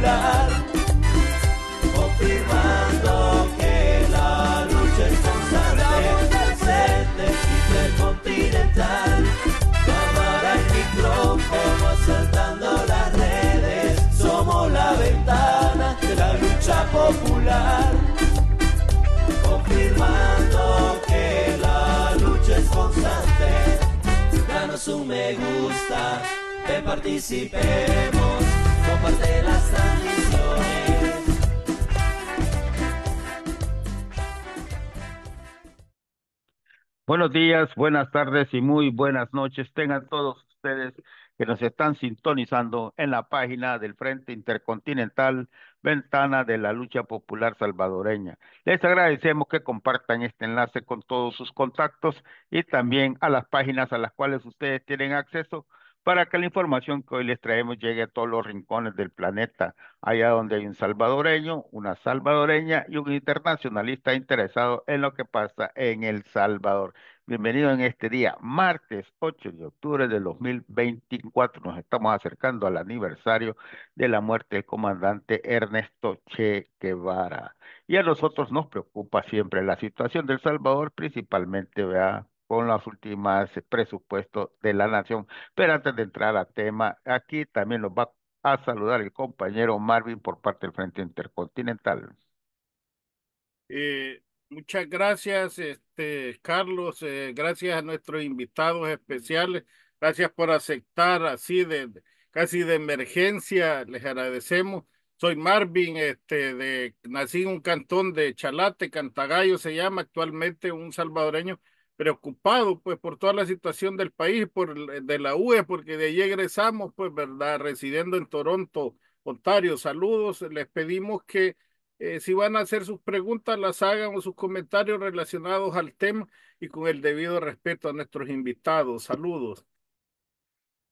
Popular, confirmando que la lucha es constante, presente intercontinental, cámara y micrófono asaltando las redes, somos la ventana de la lucha popular, confirmando que la lucha es constante. Danos un me gusta, que participemos, comparte las transmisiones. Buenos días, buenas tardes y muy buenas noches. Tengan todos ustedes que nos están sintonizando en la página del Frente Intercontinental, Ventana de la Lucha Popular Salvadoreña. Les agradecemos que compartan este enlace con todos sus contactos y también a las páginas a las cuales ustedes tienen acceso para que la información que hoy les traemos llegue a todos los rincones del planeta, allá donde hay un salvadoreño, una salvadoreña y un internacionalista interesado en lo que pasa en El Salvador. Bienvenido en este día, martes 8 de octubre de 2024. Nos estamos acercando al aniversario de la muerte del comandante Ernesto Che Guevara. Y a nosotros nos preocupa siempre la situación del Salvador, principalmente, ¿verdad?, con los últimos presupuestos de la nación. Pero antes de entrar al tema, aquí también nos va a saludar el compañero Marvin por parte del Frente Intercontinental. Eh, Muchas gracias, Carlos. Gracias a nuestros invitados especiales. Gracias por aceptar así casi de emergencia. Les agradecemos. Soy Marvin, nací en un cantón de Chalate, Cantagallo se llama actualmente, un salvadoreño preocupado pues por toda la situación del país, de la UE, porque de allí egresamos, pues, ¿verdad? Residiendo en Toronto, Ontario. Saludos. Les pedimos que si van a hacer sus preguntas, las hagan o sus comentarios relacionados al tema y con el debido respeto a nuestros invitados. Saludos.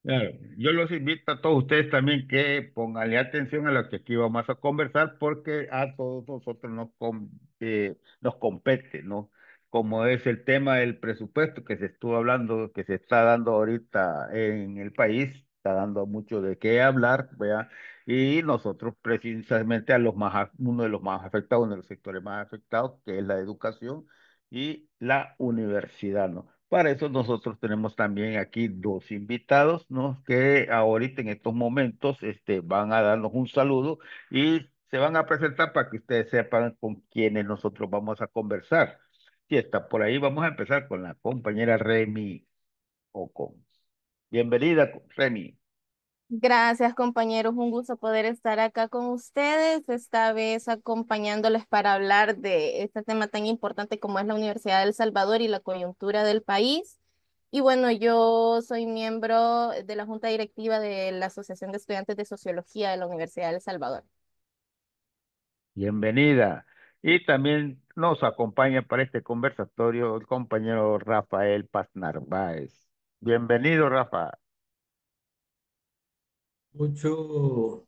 Claro, yo los invito a todos ustedes también que pónganle atención a lo que aquí vamos a conversar porque a todos nosotros nos compete, ¿no? Como es el tema del presupuesto que se estuvo hablando, que se está dando ahorita en el país, está dando mucho de qué hablar, ¿vea? Y nosotros precisamente uno de los más afectados, uno de los sectores más afectados, que es la educación y la universidad, ¿no? Para eso nosotros tenemos también aquí dos invitados, ¿no? Que ahorita en estos momentos van a darnos un saludo y se van a presentar para que ustedes sepan con quiénes nosotros vamos a conversar. Si está por ahí, vamos a empezar con la compañera Remy Ocon. Bienvenida, Remy. Gracias, compañeros. Un gusto poder estar acá con ustedes, esta vez acompañándoles para hablar de este tema tan importante como es la Universidad de El Salvador y la coyuntura del país. Y bueno, yo soy miembro de la Junta Directiva de la Asociación de Estudiantes de Sociología de la Universidad de El Salvador. Bienvenida. Y también nos acompaña para este conversatorio el compañero Rafael Paz Narváez. Bienvenido, Rafa. Mucho,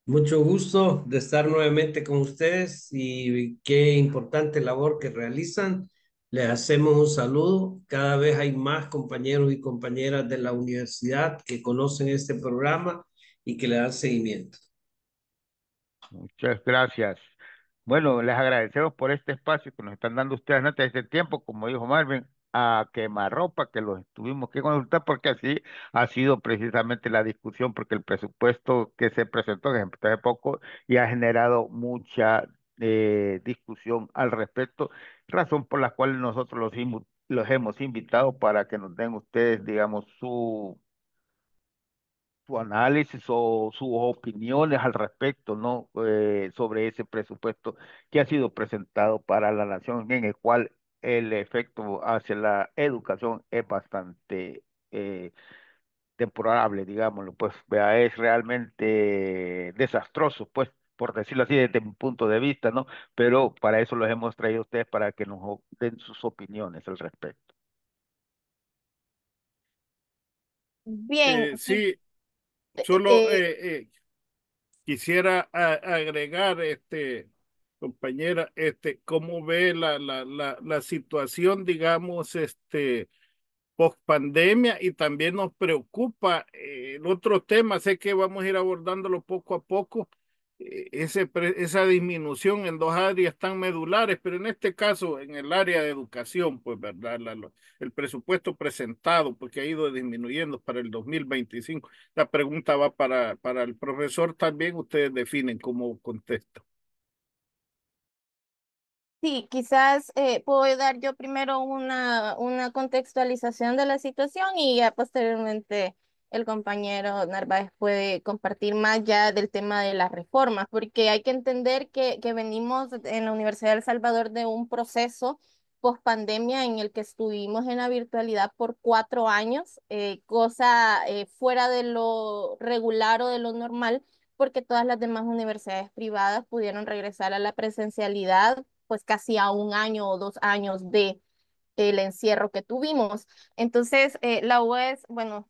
mucho gusto de estar nuevamente con ustedes y qué importante labor que realizan. Les hacemos un saludo. Cada vez hay más compañeros y compañeras de la universidad que conocen este programa y que le dan seguimiento. Muchas gracias. Bueno, les agradecemos por este espacio que nos están dando ustedes antes de este tiempo, como dijo Marvin, a quemarropa, que los tuvimos que consultar, porque así ha sido precisamente la discusión, porque el presupuesto que se presentó, que se empezó hace poco, y ha generado mucha discusión al respecto, razón por la cual nosotros los hemos invitado para que nos den ustedes, digamos, su análisis o sus opiniones al respecto, ¿no? Sobre ese presupuesto que ha sido presentado para la nación, en el cual el efecto hacia la educación es bastante deplorable, digámoslo, pues, vea, es realmente desastroso, pues, por decirlo así, desde mi punto de vista, ¿no? Pero para eso los hemos traído a ustedes para que nos den sus opiniones al respecto. Bien, Sí, solo eh, quisiera agregar, compañera, cómo ve la situación, digamos, post pandemia, y también nos preocupa el otro tema. Sé que vamos a ir abordándolo poco a poco, esa disminución en dos áreas tan medulares, pero en este caso, en el área de educación, pues, ¿verdad? El presupuesto presentado, porque ha ido disminuyendo para el 2025. La pregunta va para el profesor también, ustedes definen cómo contesta. Sí, quizás puedo dar yo primero una contextualización de la situación y ya posteriormente el compañero Narváez puede compartir más ya del tema de las reformas, porque hay que entender que venimos en la Universidad de El Salvador de un proceso post pandemia en el que estuvimos en la virtualidad por 4 años, cosa fuera de lo regular o de lo normal, porque todas las demás universidades privadas pudieron regresar a la presencialidad pues casi a 1 año o 2 años de el encierro que tuvimos. Entonces, la UES, bueno,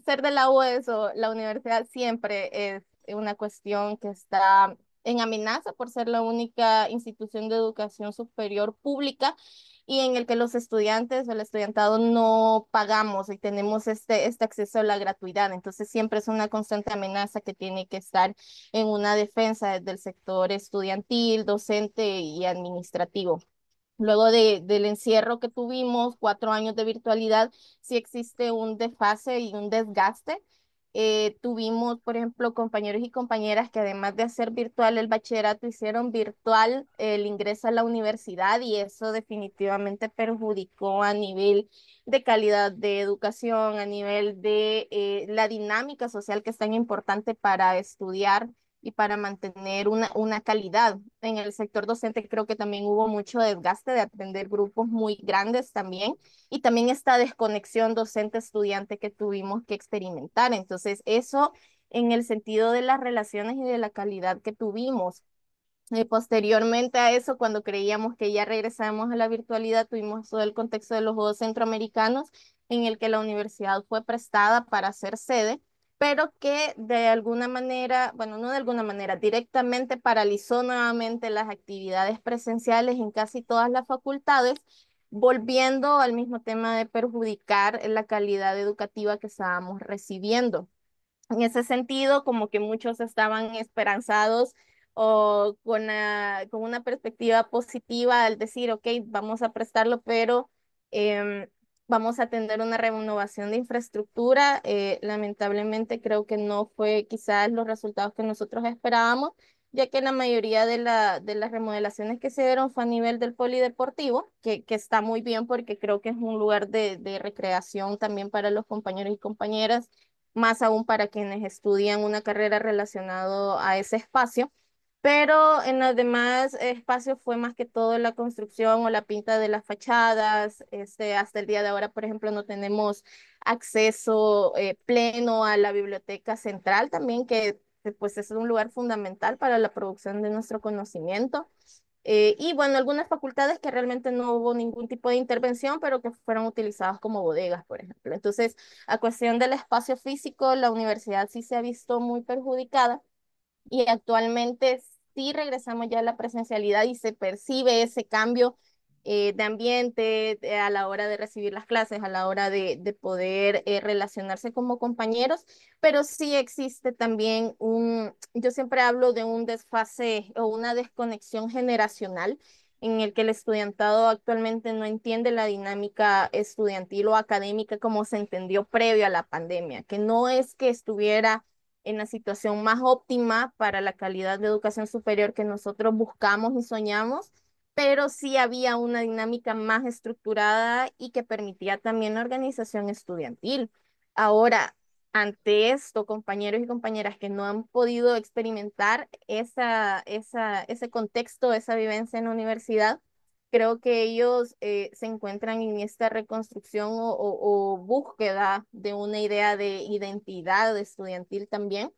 ser de la UES o la universidad siempre es una cuestión que está en amenaza por ser la única institución de educación superior pública y en el que los estudiantes o el estudiantado no pagamos y tenemos este acceso a la gratuidad. Entonces siempre es una constante amenaza que tiene que estar en una defensa del sector estudiantil, docente y administrativo. Luego del encierro que tuvimos, 4 años de virtualidad, sí existe un desfase y un desgaste. Tuvimos, por ejemplo, compañeros y compañeras que además de hacer virtual el bachillerato, hicieron virtual el ingreso a la universidad y eso definitivamente perjudicó a nivel de calidad de educación, a nivel de la dinámica social que es tan importante para estudiar y para mantener una calidad. En el sector docente creo que también hubo mucho desgaste de atender grupos muy grandes también y también esta desconexión docente-estudiante que tuvimos que experimentar. Entonces, eso en el sentido de las relaciones y de la calidad que tuvimos. Posteriormente a eso, cuando creíamos que ya regresábamos a la virtualidad, tuvimos todo el contexto de los Juegos Centroamericanos, en el que la universidad fue prestada para ser sede, pero que de alguna manera, bueno, no de alguna manera, directamente paralizó nuevamente las actividades presenciales en casi todas las facultades, volviendo al mismo tema de perjudicar la calidad educativa que estábamos recibiendo. En ese sentido, como que muchos estaban esperanzados o con una perspectiva positiva al decir, ok, vamos a prestarlo, pero em, vamos a tener una renovación de infraestructura. Lamentablemente creo que no fue quizás los resultados que nosotros esperábamos, ya que la mayoría de las remodelaciones que se dieron fue a nivel del polideportivo, que está muy bien porque creo que es un lugar de recreación también para los compañeros y compañeras más aún para quienes estudian una carrera relacionada a ese espacio. Pero en los demás espacios fue más que todo la construcción o la pinta de las fachadas. Hasta el día de ahora, por ejemplo, no tenemos acceso pleno a la biblioteca central también, que pues es un lugar fundamental para la producción de nuestro conocimiento. Y bueno, algunas facultades que realmente no hubo ningún tipo de intervención, pero que fueron utilizadas como bodegas, por ejemplo. Entonces, a cuestión del espacio físico, la universidad sí se ha visto muy perjudicada y actualmente sí regresamos ya a la presencialidad y se percibe ese cambio de ambiente a la hora de recibir las clases, a la hora de poder relacionarse como compañeros, pero sí existe también yo siempre hablo de un desfase o una desconexión generacional en el que el estudiantado actualmente no entiende la dinámica estudiantil o académica como se entendió previo a la pandemia, que no es que estuviera en la situación más óptima para la calidad de educación superior que nosotros buscamos y soñamos, pero sí había una dinámica más estructurada y que permitía también la organización estudiantil. Ahora, ante esto, compañeros y compañeras que no han podido experimentar ese contexto, esa vivencia en la universidad, creo que ellos se encuentran en esta reconstrucción o búsqueda de una idea de identidad estudiantil también,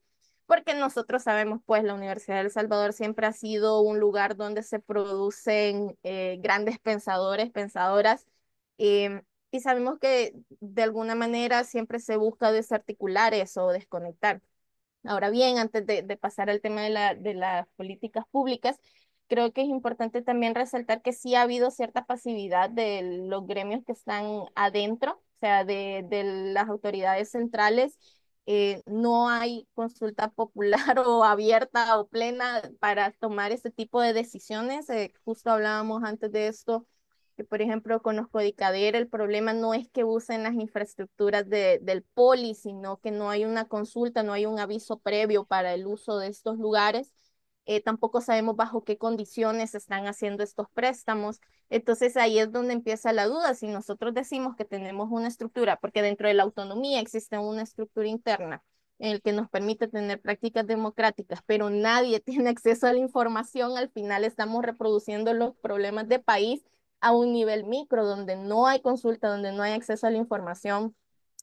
porque nosotros sabemos, pues, la Universidad de El Salvador siempre ha sido un lugar donde se producen grandes pensadores, pensadoras, y sabemos que de alguna manera siempre se busca desarticular eso o desconectar. Ahora bien, antes de pasar al tema de las políticas públicas, creo que es importante también resaltar que sí ha habido cierta pasividad de los gremios que están adentro, o sea, de las autoridades centrales no hay consulta popular o abierta o plena para tomar este tipo de decisiones. Justo hablábamos antes de esto, que por ejemplo con los Codicader el problema no es que usen las infraestructuras del poli, sino que no hay una consulta, no hay un aviso previo para el uso de estos lugares. Tampoco sabemos bajo qué condiciones se están haciendo estos préstamos. Entonces ahí es donde empieza la duda. Si nosotros decimos que tenemos una estructura, porque dentro de la autonomía existe una estructura interna en el que nos permite tener prácticas democráticas, pero nadie tiene acceso a la información, al final estamos reproduciendo los problemas de país a un nivel micro, donde no hay consulta, donde no hay acceso a la información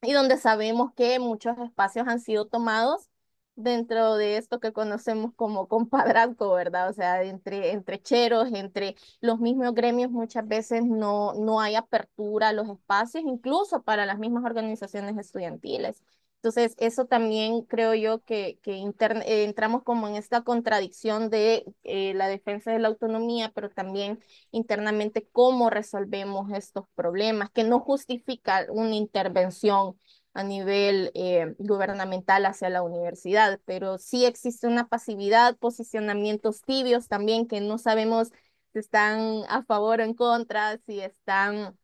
y donde sabemos que muchos espacios han sido tomados dentro de esto que conocemos como compadrazgo, ¿verdad? O sea, entre cheros, entre los mismos gremios, muchas veces no hay apertura a los espacios, incluso para las mismas organizaciones estudiantiles. Entonces, eso también creo yo que entramos como en esta contradicción de la defensa de la autonomía, pero también internamente cómo resolvemos estos problemas, que no justifica una intervención a nivel gubernamental hacia la universidad, pero sí existe una pasividad, posicionamientos tibios también que no sabemos si están a favor o en contra, si están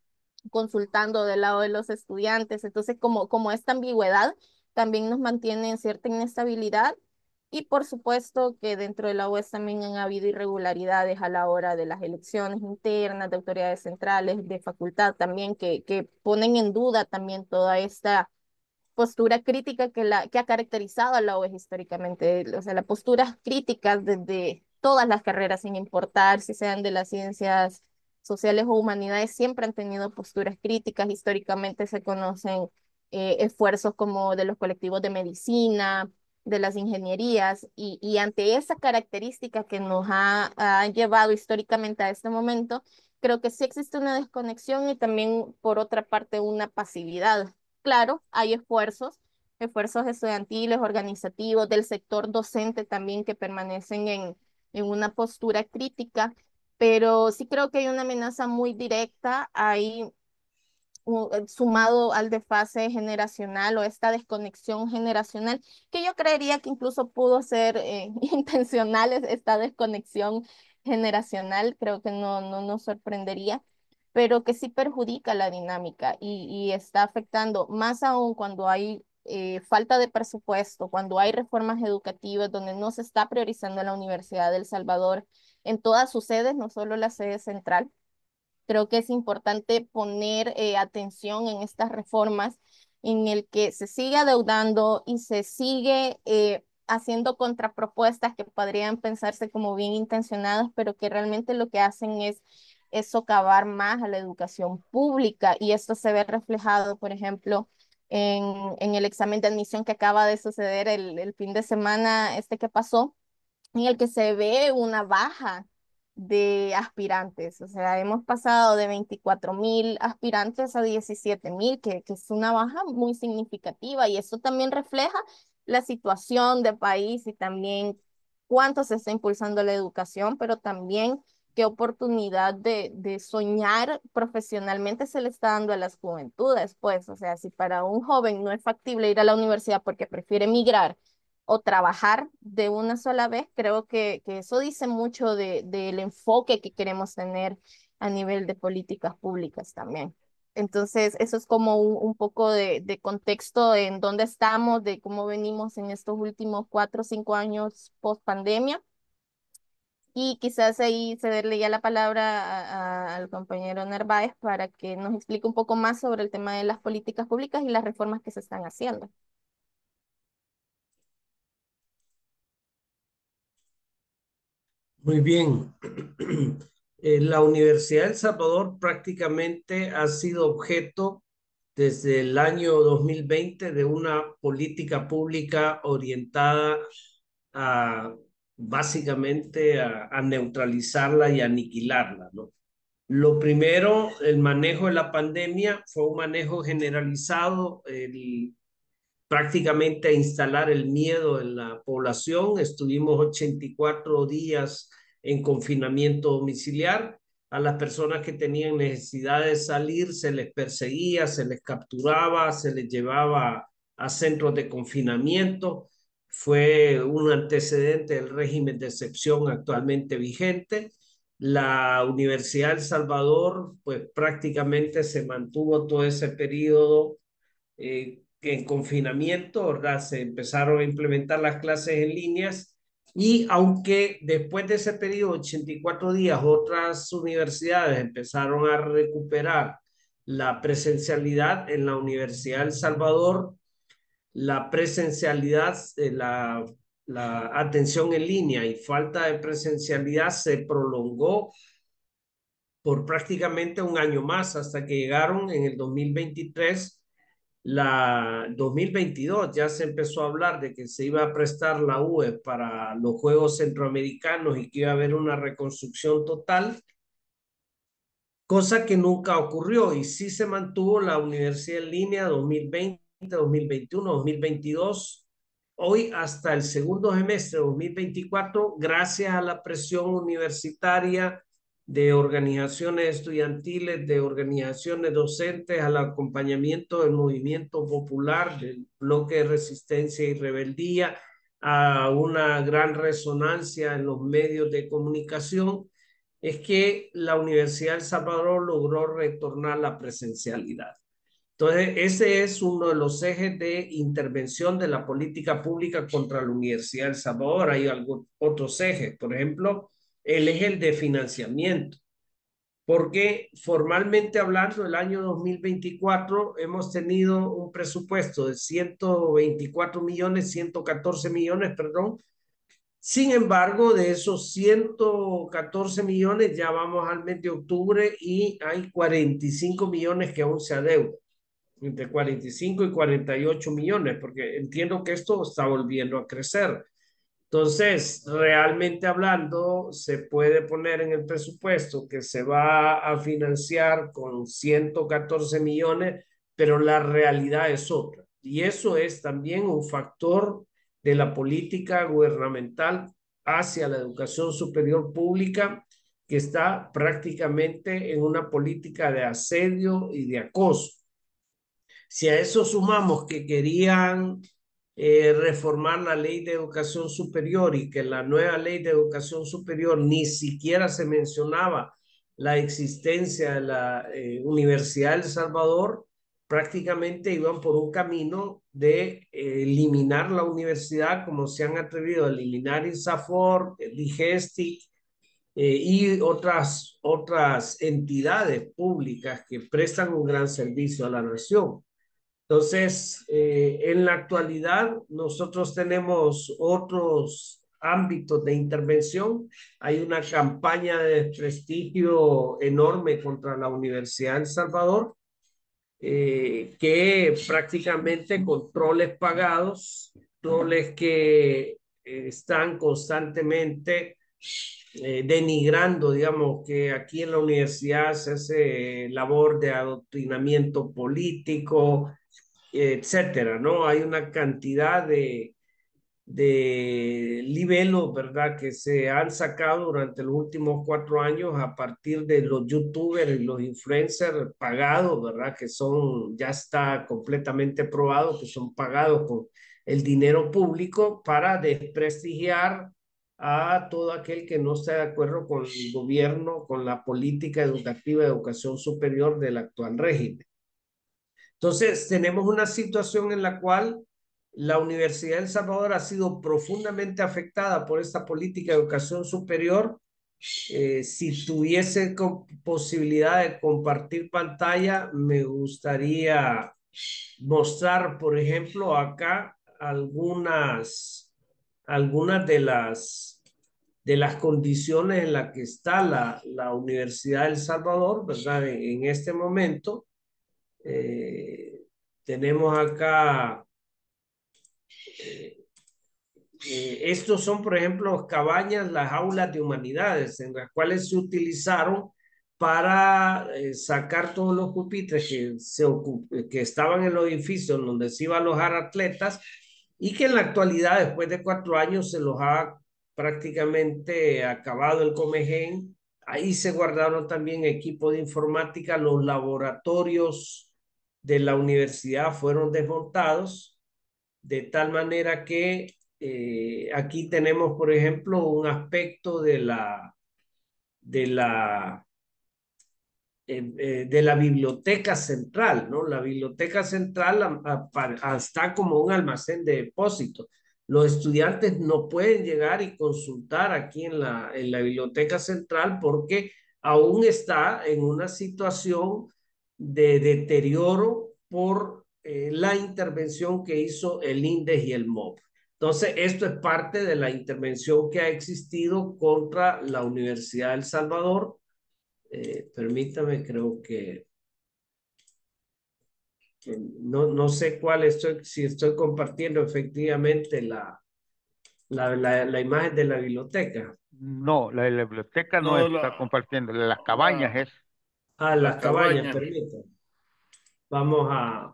consultando del lado de los estudiantes. Entonces, como esta ambigüedad también nos mantiene en cierta inestabilidad. Y por supuesto que dentro de la UES también han habido irregularidades a la hora de las elecciones internas, de autoridades centrales, de facultad también, que ponen en duda también toda esta postura crítica que ha caracterizado a la UES históricamente, o sea, las posturas críticas desde todas las carreras, sin importar si sean de las ciencias sociales o humanidades, siempre han tenido posturas críticas. Históricamente se conocen esfuerzos como de los colectivos de medicina, de las ingenierías, y ante esa característica que nos ha llevado históricamente a este momento, creo que sí existe una desconexión y también, por otra parte, una pasividad. Claro, hay esfuerzos estudiantiles, organizativos, del sector docente también que permanecen en una postura crítica, pero sí creo que hay una amenaza muy directa ahí sumado al desfase generacional o esta desconexión generacional, que yo creería que incluso pudo ser intencional esta desconexión generacional, creo que no nos sorprendería, pero que sí perjudica la dinámica y está afectando más aún cuando hay falta de presupuesto, cuando hay reformas educativas donde no se está priorizando la Universidad de El Salvador en todas sus sedes, no solo la sede central. Creo que es importante poner atención en estas reformas en el que se sigue adeudando y se sigue haciendo contrapropuestas que podrían pensarse como bien intencionadas, pero que realmente lo que hacen es socavar más a la educación pública. Y esto se ve reflejado, por ejemplo, en el examen de admisión que acaba de suceder el fin de semana este que pasó, en el que se ve una baja de aspirantes. O sea, hemos pasado de 24.000 aspirantes a 17.000, que es una baja muy significativa. Y eso también refleja la situación del país y también cuánto se está impulsando la educación, pero también qué oportunidad de soñar profesionalmente se le está dando a las juventudes. Pues, o sea, si para un joven no es factible ir a la universidad porque prefiere emigrar o trabajar de una sola vez, creo que eso dice mucho del enfoque que queremos tener a nivel de políticas públicas también. Entonces, eso es como un poco de contexto en dónde estamos, de cómo venimos en estos últimos 4 o 5 años post pandemia. Y quizás ahí cederle ya la palabra al compañero Narváez para que nos explique un poco más sobre el tema de las políticas públicas y las reformas que se están haciendo. Muy bien. La Universidad de El Salvador prácticamente ha sido objeto desde el año 2020 de una política pública orientada a básicamente a neutralizarla y aniquilarla, ¿no? Lo primero, el manejo de la pandemia fue un manejo generalizado, prácticamente a instalar el miedo en la población. Estuvimos 84 días en confinamiento domiciliar. A las personas que tenían necesidad de salir se les perseguía, se les capturaba, se les llevaba a centros de confinamiento. Fue un antecedente del régimen de excepción actualmente vigente. La Universidad de El Salvador, pues prácticamente se mantuvo todo ese periodo en confinamiento, ¿verdad? Se empezaron a implementar las clases en líneas y aunque después de ese periodo, 84 días, otras universidades empezaron a recuperar la presencialidad en la Universidad de El Salvador, la presencialidad, la atención en línea y falta de presencialidad se prolongó por prácticamente un año más hasta que llegaron en el 2023, la 2022 ya se empezó a hablar de que se iba a prestar la UE para los Juegos Centroamericanos y que iba a haber una reconstrucción total, cosa que nunca ocurrió y sí se mantuvo la universidad en línea 2020, 2021, 2022, hoy hasta el segundo semestre de 2024, gracias a la presión universitaria de organizaciones estudiantiles, de organizaciones docentes, al acompañamiento del movimiento popular, del bloque de resistencia y rebeldía, a una gran resonancia en los medios de comunicación, es que la Universidad de El Salvador logró retornar la presencialidad. Entonces, ese es uno de los ejes de intervención de la política pública contra la Universidad de El Salvador. Hay otros ejes, por ejemplo, el eje de financiamiento, porque formalmente hablando, el año 2024 hemos tenido un presupuesto de 124 millones, 114 millones, perdón. Sin embargo, de esos 114 millones ya vamos al mes de octubre y hay 45 millones que aún se adeudan, entre 45 y 48 millones, porque entiendo que esto está volviendo a crecer. Entonces, realmente hablando, se puede poner en el presupuesto que se va a financiar con 114 millones, pero la realidad es otra. Y eso es también un factor de la política gubernamental hacia la educación superior pública, que está prácticamente en una política de asedio y de acoso. Si a eso sumamos que querían reformar la ley de educación superior y que en la nueva ley de educación superior ni siquiera se mencionaba la existencia de la Universidad de El Salvador, prácticamente iban por un camino de eliminar la universidad, como se han atrevido a eliminar ISAFOR, el IGESTIC y otras entidades públicas que prestan un gran servicio a la nación. Entonces, en la actualidad, nosotros tenemos otros ámbitos de intervención. Hay una campaña de desprestigio enorme contra la Universidad de El Salvador, que prácticamente con troles pagados, troles que están constantemente denigrando, digamos, que aquí en la universidad se hace labor de adoctrinamiento político, etcétera, ¿no? Hay una cantidad de libelos, ¿verdad? Que se han sacado durante los últimos 4 años a partir de los youtubers y los influencers pagados, ¿verdad? Que son, ya está completamente probado que son pagados con el dinero público para desprestigiar a todo aquel que no esté de acuerdo con el gobierno, con la política educativa de educación superior del actual régimen. Entonces, tenemos una situación en la cual la Universidad de El Salvador ha sido profundamente afectada por esta política de educación superior. Si tuviese posibilidad de compartir pantalla, me gustaría mostrar, por ejemplo, acá algunas de las condiciones en las que está la Universidad de El Salvador, ¿verdad? En este momento. Tenemos acá, estos son, por ejemplo, cabañas, las aulas de humanidades, en las cuales se utilizaron para sacar todos los pupitres que estaban en los edificios donde se iban a alojar atletas y que en la actualidad, después de 4 años, se los ha prácticamente acabado el Comején. Ahí se guardaron también equipos de informática, los laboratorios de la universidad fueron desmontados de tal manera que aquí tenemos, por ejemplo, un aspecto de la de la biblioteca central, ¿no? La biblioteca central está como un almacén de depósitos. Los estudiantes no pueden llegar y consultar aquí en la biblioteca central porque aún está en una situación de deterioro por la intervención que hizo el INDES y el MOP. Entonces, esto es parte de la intervención que ha existido contra la Universidad de El Salvador. Permítame, creo que no sé cuál estoy, si estoy compartiendo efectivamente la imagen de la biblioteca. No, la biblioteca no No, está compartiendo, las cabañas la, es. Ah, la las cabañas, cabaña. permítame. Vamos a...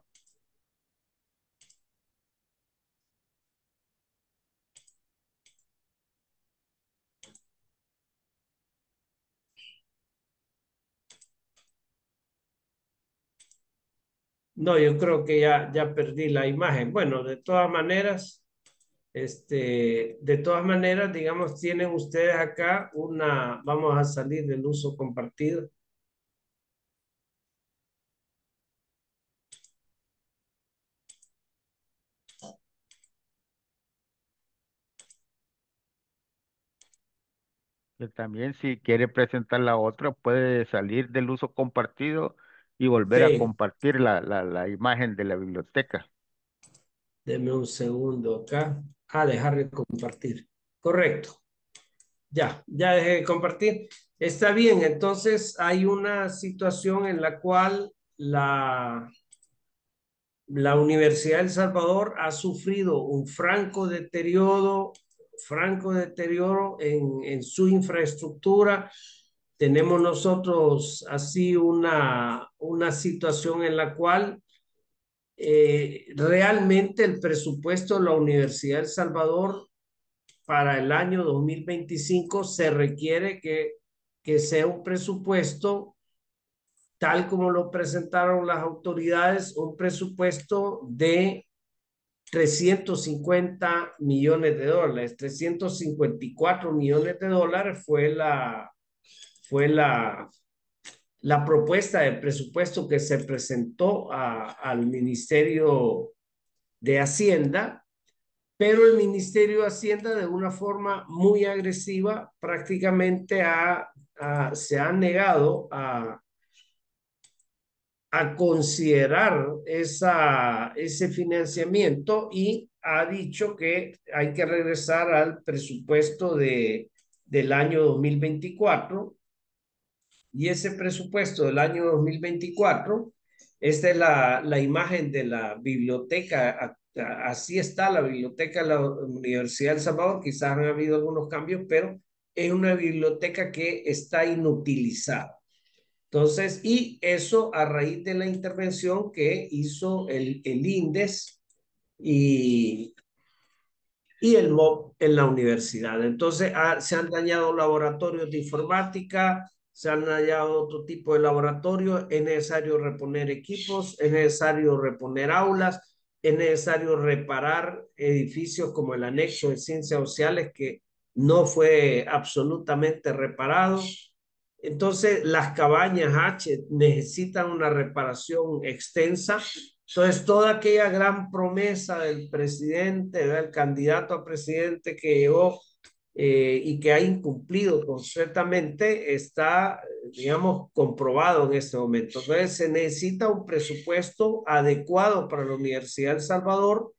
No, yo creo que ya perdí la imagen. Bueno, de todas maneras, digamos, tienen ustedes acá vamos a salir del uso compartido. Que también si quiere presentar la otra, puede salir del uso compartido y volver a Sí, compartir la imagen de la biblioteca. deme un segundo acá. Dejar de compartir. Correcto. Ya dejé de compartir. Está bien, entonces hay una situación en la cual la Universidad de El Salvador ha sufrido un franco deterioro en su infraestructura. Tenemos nosotros así una situación en la cual realmente el presupuesto de la Universidad de El Salvador para el año 2025 se requiere que sea un presupuesto tal como lo presentaron las autoridades, un presupuesto de 350 millones de dólares. 354 millones de dólares fue la propuesta de presupuesto que se presentó al Ministerio de Hacienda, pero el Ministerio de Hacienda de una forma muy agresiva prácticamente se ha negado a considerar ese financiamiento y ha dicho que hay que regresar al presupuesto del año 2024. Y ese presupuesto del año 2024, esta es la imagen de la biblioteca. Así está la biblioteca de la Universidad de El Salvador. Quizás han habido algunos cambios, pero es una biblioteca que está inutilizada. Entonces, y eso a raíz de la intervención que hizo el INDES y, y el MOP en la universidad. Entonces, se han dañado laboratorios de informática, se han dañado otro tipo de laboratorios, es necesario reponer equipos, es necesario reponer aulas, es necesario reparar edificios como el anexo de ciencias sociales que no fue absolutamente reparado. Entonces, las cabañas H necesitan una reparación extensa. Entonces, toda aquella gran promesa del presidente, del candidato a presidente que llegó y que ha incumplido completamente, está, digamos, comprobado en este momento. Entonces, se necesita un presupuesto adecuado para la Universidad de El Salvador,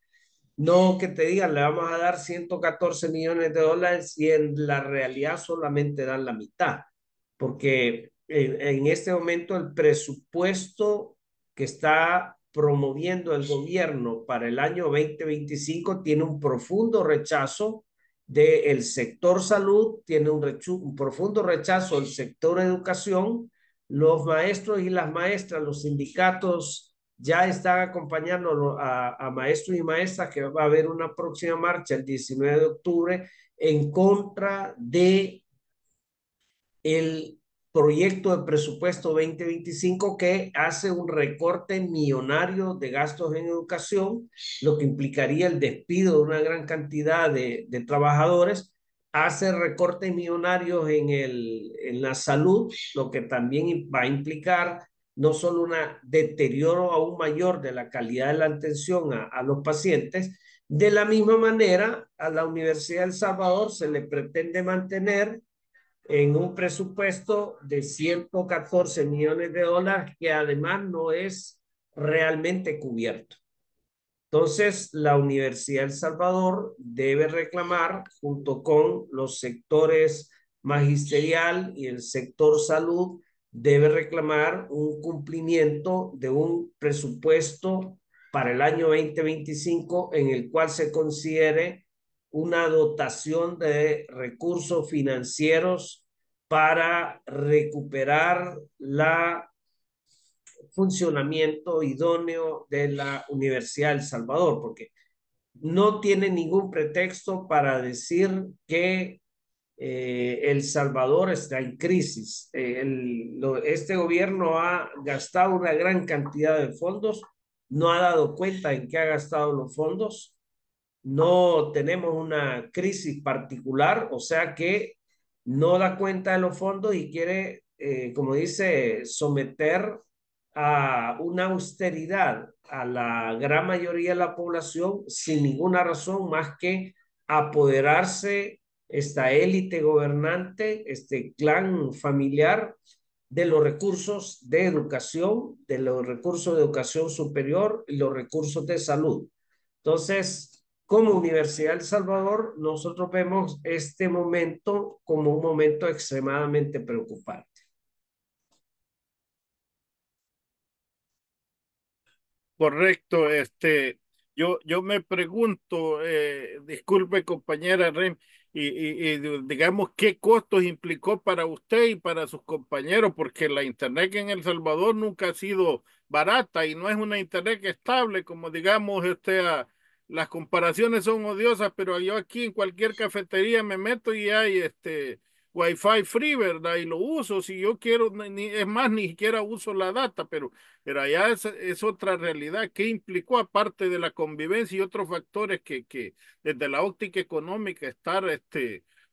no que te digan, le vamos a dar 114 millones de dólares y en la realidad solamente dan la mitad, porque en este momento el presupuesto que está promoviendo el gobierno para el año 2025 tiene un profundo rechazo del sector salud, tiene un profundo rechazo del sector educación, los maestros y las maestras, los sindicatos ya están acompañando a maestros y maestras, que va a haber una próxima marcha el 19 de octubre en contra de proyecto de presupuesto 2025 que hace un recorte millonario de gastos en educación, lo que implicaría el despido de una gran cantidad de trabajadores, hace recortes millonarios en la salud, lo que también va a implicar no solo un deterioro aún mayor de la calidad de la atención a los pacientes. De la misma manera, a la Universidad de El Salvador se le pretende mantener en un presupuesto de 114 millones de dólares que además no es realmente cubierto. Entonces, la Universidad de El Salvador debe reclamar, junto con los sectores magisterial y el sector salud, debe reclamar un cumplimiento de un presupuesto para el año 2025 en el cual se considere una dotación de recursos financieros para recuperar la funcionamiento idóneo de la Universidad de El Salvador, porque no tiene ningún pretexto para decir que El Salvador está en crisis. Este gobierno ha gastado una gran cantidad de fondos, no ha dado cuenta en qué ha gastado los fondos, no tenemos una crisis particular, o sea que no da cuenta de los fondos y quiere, como dice, someter a una austeridad a la gran mayoría de la población sin ninguna razón más que apoderarse esta élite gobernante, este clan familiar de los recursos de educación, de los recursos de educación superior y los recursos de salud. Entonces, como Universidad de El Salvador, nosotros vemos este momento como un momento extremadamente preocupante. Correcto, yo me pregunto, disculpe compañera Rem, digamos qué costos implicó para usted y para sus compañeros, porque la internet en El Salvador nunca ha sido barata y no es una internet que estable, como digamos, las comparaciones son odiosas, pero yo aquí en cualquier cafetería me meto y hay Wi-Fi free, ¿verdad? Y lo uso, si yo quiero, es más, ni siquiera uso la data, pero allá es otra realidad. ¿Qué implicó, aparte de la convivencia y otros factores que desde la óptica económica estar,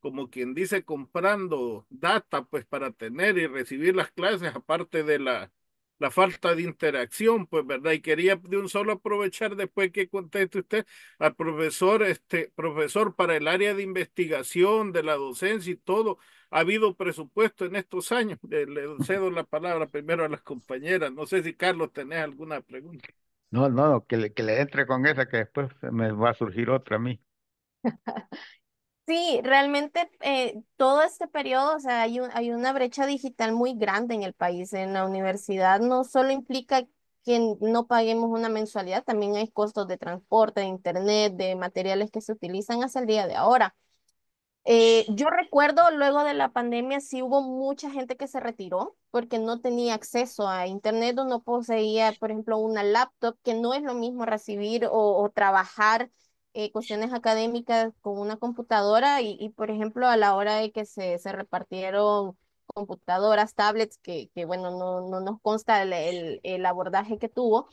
como quien dice, comprando data, pues para tener y recibir las clases, aparte de la falta de interacción, pues, ¿verdad? Y quería de un solo aprovechar después que conteste usted al profesor, profesor para el área de investigación, de la docencia y todo. ¿Ha habido presupuesto en estos años? Le cedo la palabra primero a las compañeras. No sé si Carlos tenés alguna pregunta. No, no, que le entre con esa que después me va a surgir otra a mí. Sí, realmente todo este periodo, o sea, hay una brecha digital muy grande en el país. En la universidad no solo implica que no paguemos una mensualidad, también hay costos de transporte, de internet, de materiales que se utilizan hasta el día de ahora. Yo recuerdo luego de la pandemia sí hubo mucha gente que se retiró porque no tenía acceso a internet o no poseía, por ejemplo, una laptop, que no es lo mismo recibir o trabajar cuestiones académicas con una computadora por ejemplo, a la hora de que se repartieron computadoras, tablets, bueno, no nos consta el abordaje que tuvo,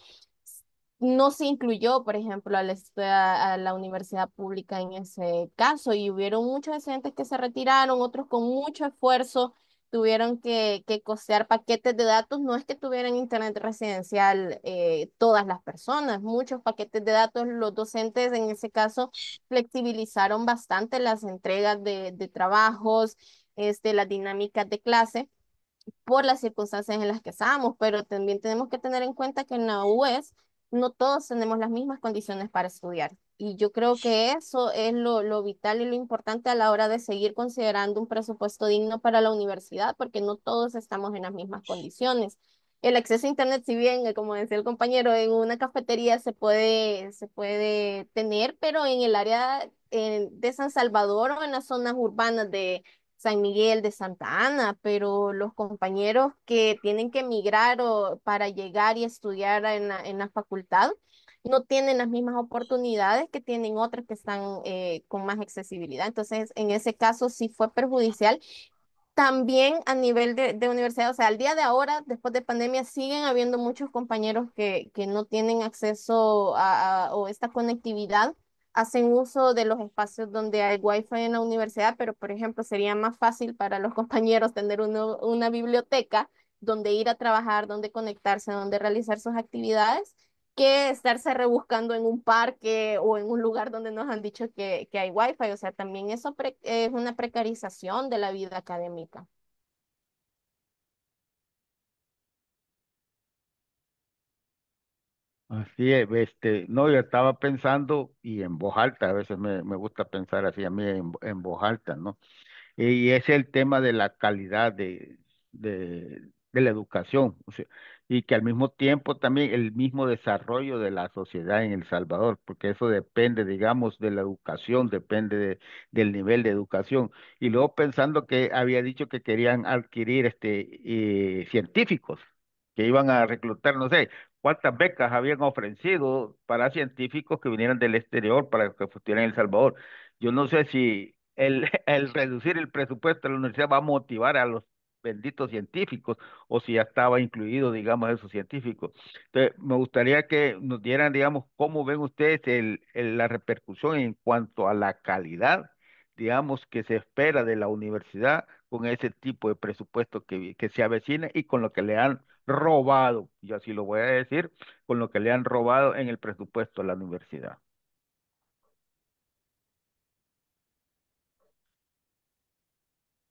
no se incluyó, por ejemplo, a la universidad pública en ese caso y hubieron muchos estudiantes que se retiraron, otros con mucho esfuerzo tuvieron que costear paquetes de datos. No es que tuvieran internet residencial todas las personas, muchos paquetes de datos. Los docentes en ese caso flexibilizaron bastante las entregas de trabajos, las dinámicas de clase por las circunstancias en las que estábamos, pero también tenemos que tener en cuenta que en la UES no todos tenemos las mismas condiciones para estudiar. Y yo creo que eso es lo vital y lo importante a la hora de seguir considerando un presupuesto digno para la universidad, porque no todos estamos en las mismas condiciones. El acceso a Internet, si bien, como decía el compañero, en una cafetería se puede tener, pero en el área de San Salvador o en las zonas urbanas de San Miguel de Santa Ana, pero los compañeros que tienen que emigrar o para llegar y estudiar en la facultad no tienen las mismas oportunidades que tienen otros que están con más accesibilidad. Entonces, en ese caso sí fue perjudicial También a nivel de universidad, o sea, al día de ahora, después de pandemia, siguen habiendo muchos compañeros que no tienen acceso o esta conectividad, hacen uso de los espacios donde hay wifi en la universidad, pero por ejemplo, sería más fácil para los compañeros tener una biblioteca donde ir a trabajar, donde conectarse, donde realizar sus actividades, que estarse rebuscando en un parque o en un lugar donde nos han dicho que hay wifi. O sea, también eso es una precarización de la vida académica. Así es, no, yo estaba pensando, y en voz alta, a veces me gusta pensar así a mí en voz alta, ¿no? Y es el tema de la calidad de la educación, o sea, y que al mismo tiempo también el mismo desarrollo de la sociedad en El Salvador, porque eso depende, digamos, de la educación, depende del nivel de educación. Y luego pensando que había dicho que querían adquirir científicos, que iban a reclutar, no sé, cuántas becas habían ofrecido para científicos que vinieran del exterior para que estuvieran en El Salvador. Yo no sé si el reducir el presupuesto de la universidad va a motivar a los benditos científicos o si ya estaba incluido, digamos, esos científicos. Entonces, me gustaría que nos dieran, digamos, cómo ven ustedes la repercusión en cuanto a la calidad, digamos, que se espera de la universidad con ese tipo de presupuesto que se avecina y con lo que le han robado, yo así lo voy a decir, con lo que le han robado en el presupuesto a la universidad.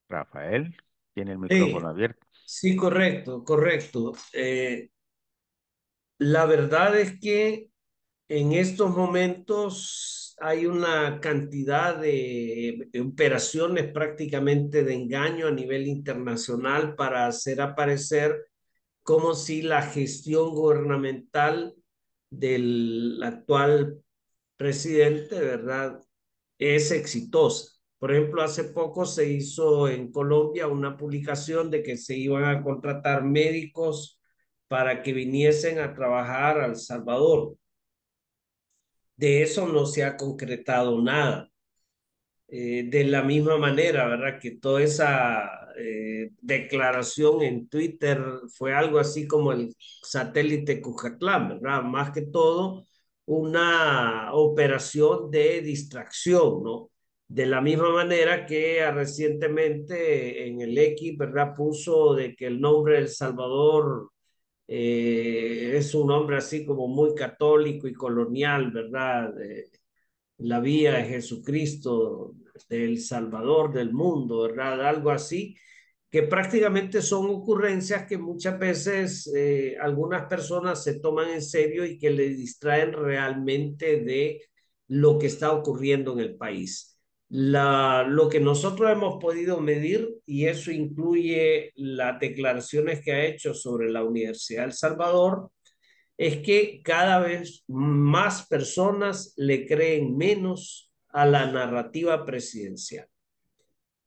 Rafael, tiene el micrófono Sí, abierto. sí, correcto, correcto. La verdad es que en estos momentos hay una cantidad de operaciones prácticamente de engaño a nivel internacional para hacer aparecer como si la gestión gubernamental del actual presidente, ¿verdad?, es exitosa. Por ejemplo, hace poco se hizo en Colombia una publicación de que se iban a contratar médicos para que viniesen a trabajar a El Salvador. De eso no se ha concretado nada. De la misma manera, ¿verdad? Que toda esa declaración en Twitter fue algo así como el satélite Cucatlán, ¿verdad? Más que todo una operación de distracción, ¿no? De la misma manera que recientemente en el X, ¿verdad? Puso de que el nombre de El Salvador es un nombre así como muy católico y colonial, ¿verdad? La vía de Jesucristo, del Salvador del mundo, ¿verdad? Algo así, que prácticamente son ocurrencias que muchas veces algunas personas se toman en serio y que le distraen realmente de lo que está ocurriendo en el país. Lo que nosotros hemos podido medir, y eso incluye las declaraciones que ha hecho sobre la Universidad de El Salvador, es que cada vez más personas le creen menos a la narrativa presidencial.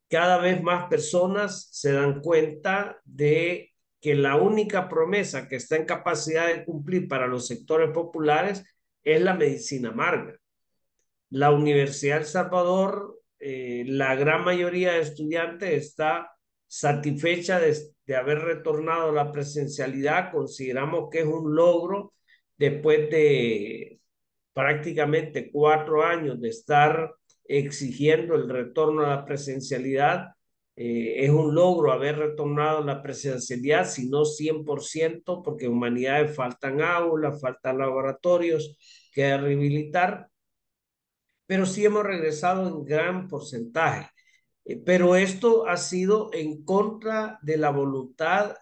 Cada vez más personas se dan cuenta de que la única promesa que está en capacidad de cumplir para los sectores populares es la medicina amarga. La Universidad de El Salvador, la gran mayoría de estudiantes está satisfecha de haber retornado a la presencialidad. Consideramos que es un logro después de prácticamente 4 años de estar exigiendo el retorno a la presencialidad. Es un logro haber retornado a la presencialidad, si no 100%, porque en humanidades faltan aulas, faltan laboratorios que rehabilitar, pero sí hemos regresado en gran porcentaje. Pero esto ha sido en contra de la voluntad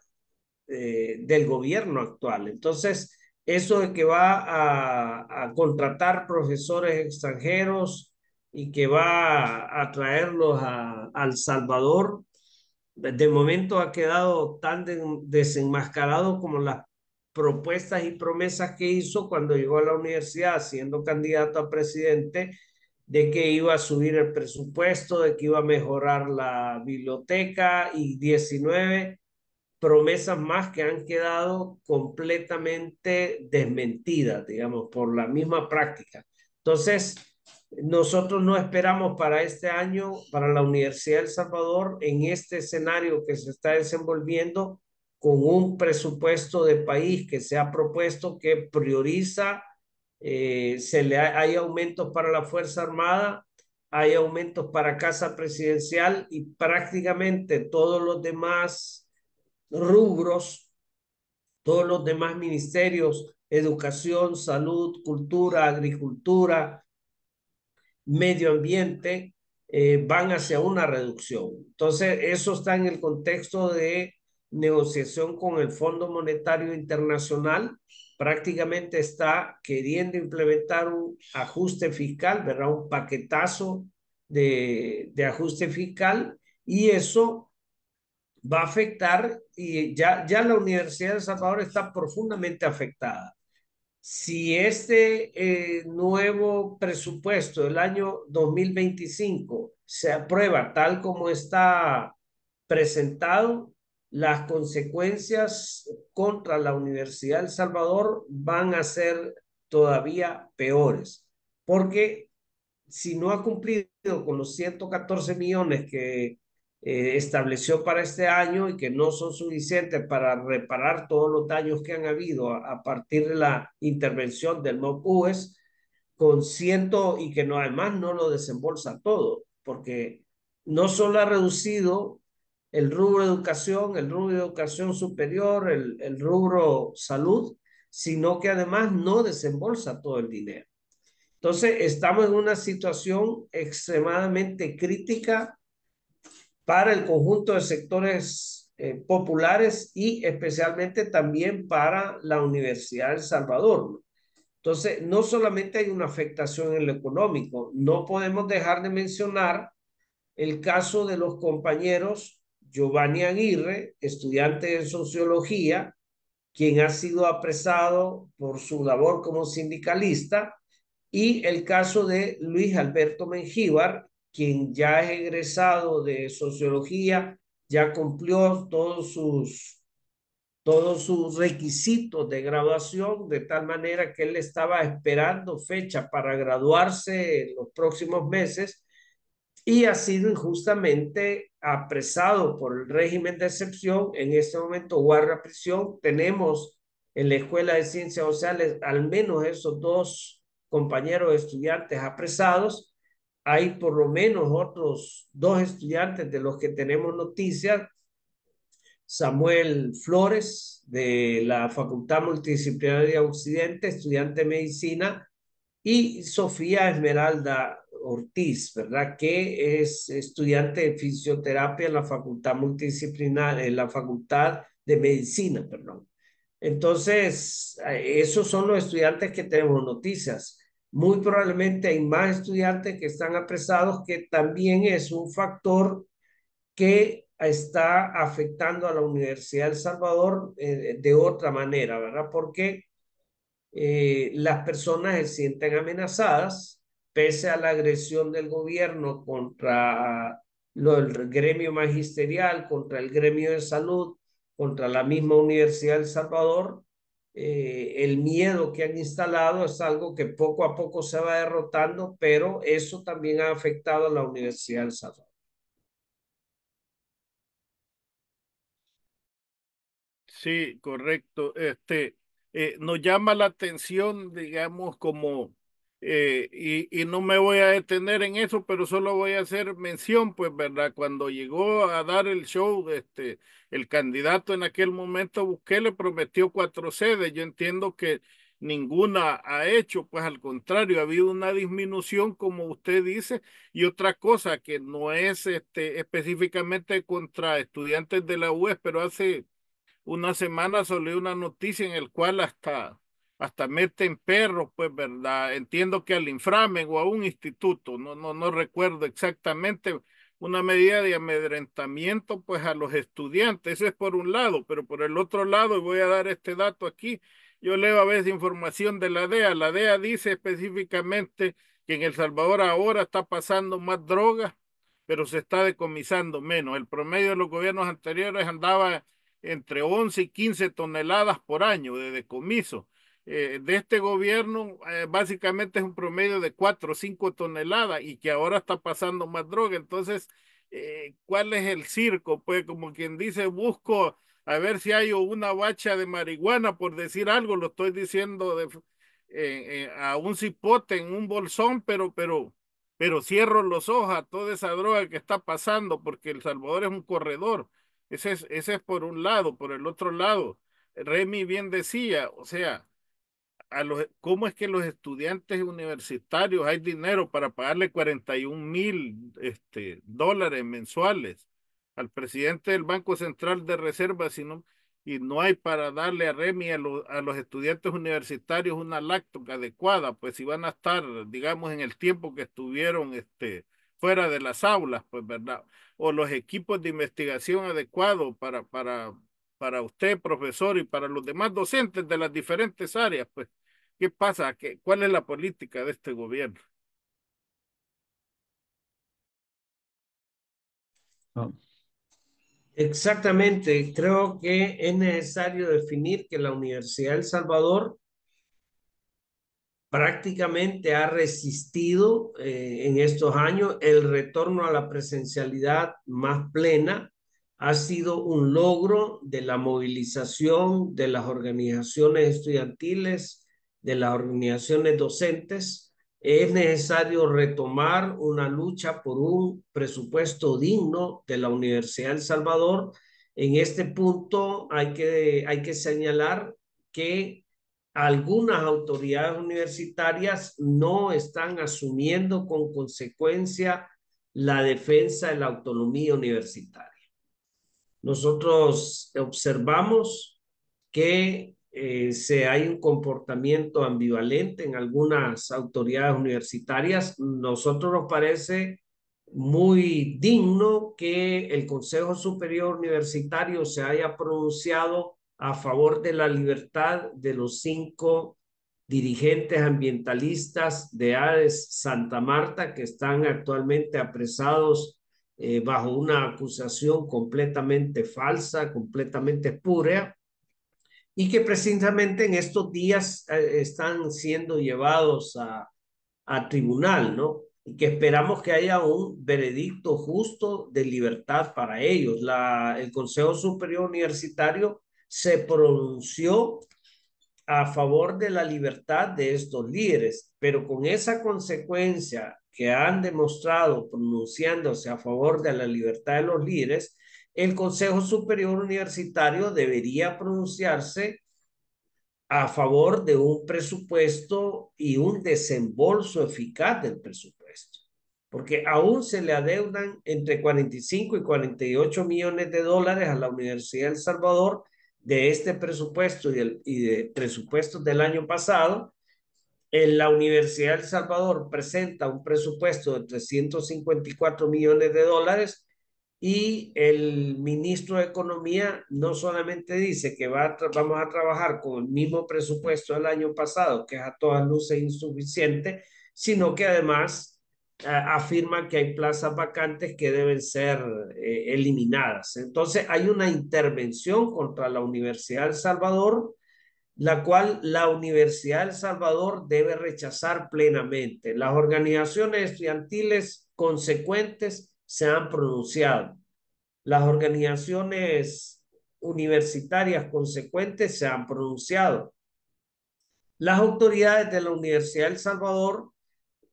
del gobierno actual. Entonces, eso de que va a contratar profesores extranjeros y que va a traerlos a El Salvador, de momento ha quedado tan desenmascarado como las propuestas y promesas que hizo cuando llegó a la universidad siendo candidato a presidente, de que iba a subir el presupuesto, de que iba a mejorar la biblioteca y 19 promesas más que han quedado completamente desmentidas, digamos, por la misma práctica. Entonces, Nosotros no esperamos para este año, para la Universidad de El Salvador, en este escenario que se está desenvolviendo, con un presupuesto de país que se ha propuesto que prioriza, hay aumentos para la Fuerza Armada, hay aumentos para Casa Presidencial y prácticamente todos los demás rubros, todos los demás ministerios, educación, salud, cultura, agricultura, medio ambiente, van hacia una reducción. Entonces, eso está en el contexto de negociación con el Fondo Monetario Internacional. Prácticamente está queriendo implementar un ajuste fiscal, ¿verdad? Un paquetazo de ajuste fiscal, y eso va a afectar, y ya la Universidad de El Salvador está profundamente afectada. Si este nuevo presupuesto del año 2025 se aprueba tal como está presentado, las consecuencias contra la Universidad de El Salvador van a ser todavía peores, porque si no ha cumplido con los 114 millones que estableció para este año y que no son suficientes para reparar todos los daños que han habido a partir de la intervención del MOPUES, con ciento, y que no, además no lo desembolsa todo, porque no solo ha reducido el rubro educación, el rubro educación superior, el rubro salud, sino que además no desembolsa todo el dinero. Entonces, estamos en una situación extremadamente crítica para el conjunto de sectores populares y especialmente también para la Universidad de El Salvador. Entonces, no solamente hay una afectación en lo económico, no podemos dejar de mencionar el caso de los compañeros Giovanni Aguirre, estudiante de sociología, quien ha sido apresado por su labor como sindicalista, y el caso de Luis Alberto Mengíbar, quien ya es egresado de sociología, ya cumplió todos sus requisitos de graduación, de tal manera que él estaba esperando fecha para graduarse en los próximos meses, y ha sido injustamente apresado por el régimen de excepción. En este momento guarda prisión. Tenemos en la Escuela de Ciencias Sociales al menos esos dos compañeros estudiantes apresados. Hay por lo menos otros dos estudiantes de los que tenemos noticias: Samuel Flores, de la Facultad Multidisciplinaria Occidente, estudiante de medicina, y Sofía Esmeralda Ortiz, ¿verdad? Que es estudiante de fisioterapia en la Facultad Multidisciplinaria, en la Facultad de Medicina, perdón. Entonces, esos son los estudiantes que tenemos noticias. Muy probablemente hay más estudiantes que están apresados, que también es un factor que está afectando a la Universidad de El Salvador de otra manera, ¿verdad? Porque las personas se sienten amenazadas pese a la agresión del gobierno contra el gremio magisterial, contra el gremio de salud, contra la misma Universidad de El Salvador. El miedo que han instalado es algo que poco a poco se va derrotando, pero eso también ha afectado a la Universidad de El Salvador. Sí, correcto. Nos llama la atención, digamos, como, y no me voy a detener en eso, pero solo voy a hacer mención, pues, ¿verdad? Cuando llegó a dar el show, el candidato en aquel momento, Bukele, prometió 4 sedes. Yo entiendo que ninguna ha hecho, pues al contrario, ha habido una disminución, como usted dice, y otra cosa que no es específicamente contra estudiantes de la UES, pero hace una semana salió una noticia en el cual hasta meten perros, pues, ¿verdad? Entiendo que al inframen o a un instituto, no recuerdo exactamente, una medida de amedrentamiento, pues, a los estudiantes. Eso es por un lado, pero por el otro lado, y voy a dar este dato aquí, yo leo a veces información de la DEA. La DEA dice específicamente que en El Salvador ahora está pasando más drogas, pero se está decomisando menos. El promedio de los gobiernos anteriores andaba entre 11 y 15 toneladas por año de decomiso. de este gobierno básicamente es un promedio de 4 o 5 toneladas y que ahora está pasando más droga. Entonces, ¿cuál es el circo? Pues como quien dice, busco a ver si hay una bacha de marihuana, por decir algo, lo estoy diciendo a un cipote en un bolsón, pero cierro los ojos a toda esa droga que está pasando, porque El Salvador es un corredor. Ese es por un lado. Por el otro lado, Remy bien decía, o sea, ¿cómo es que los estudiantes universitarios hay dinero para pagarle 41,000 dólares mensuales al presidente del Banco Central de Reserva, y no hay para darle a Remy a los estudiantes universitarios una láctea adecuada? Pues si van a estar, digamos, en el tiempo que estuvieron fuera de las aulas, pues, ¿verdad? O los equipos de investigación adecuados para usted, profesor, y para los demás docentes de las diferentes áreas, pues. ¿Qué pasa? ¿Cuál es la política de este gobierno? No. Exactamente, creo que es necesario definir que la Universidad de El Salvador prácticamente ha resistido en estos años. El retorno a la presencialidad más plena ha sido un logro de la movilización de las organizaciones estudiantiles, de las organizaciones docentes. Es necesario retomar una lucha por un presupuesto digno de la Universidad de El Salvador. En este punto hay que señalar que algunas autoridades universitarias no están asumiendo con consecuencia la defensa de la autonomía universitaria. Nosotros observamos que hay un comportamiento ambivalente en algunas autoridades universitarias. Nosotros nos parece muy digno que el Consejo Superior Universitario se haya pronunciado a favor de la libertad de los 5 dirigentes ambientalistas de ADES Santa Marta que están actualmente apresados bajo una acusación completamente falsa, completamente espúrea, y que precisamente en estos días están siendo llevados a tribunal, ¿no? Y que esperamos que haya un veredicto justo de libertad para ellos. El Consejo Superior Universitario se pronunció a favor de la libertad de estos líderes, pero con esa consecuencia que han demostrado pronunciándose a favor de la libertad de los líderes, el Consejo Superior Universitario debería pronunciarse a favor de un presupuesto y un desembolso eficaz del presupuesto, porque aún se le adeudan entre 45 y 48 millones de dólares a la Universidad de El Salvador de este presupuesto y de presupuestos del año pasado. En la Universidad de El Salvador presenta un presupuesto de 354 millones de dólares y el ministro de Economía no solamente dice que vamos a trabajar con el mismo presupuesto del año pasado, que es a todas luces insuficiente, sino que además afirma que hay plazas vacantes que deben ser eliminadas. Entonces hay una intervención contra la Universidad de El Salvador, la cual la Universidad de El Salvador debe rechazar plenamente. Las organizaciones estudiantiles consecuentes se han pronunciado. Las organizaciones universitarias consecuentes se han pronunciado. Las autoridades de la Universidad de El Salvador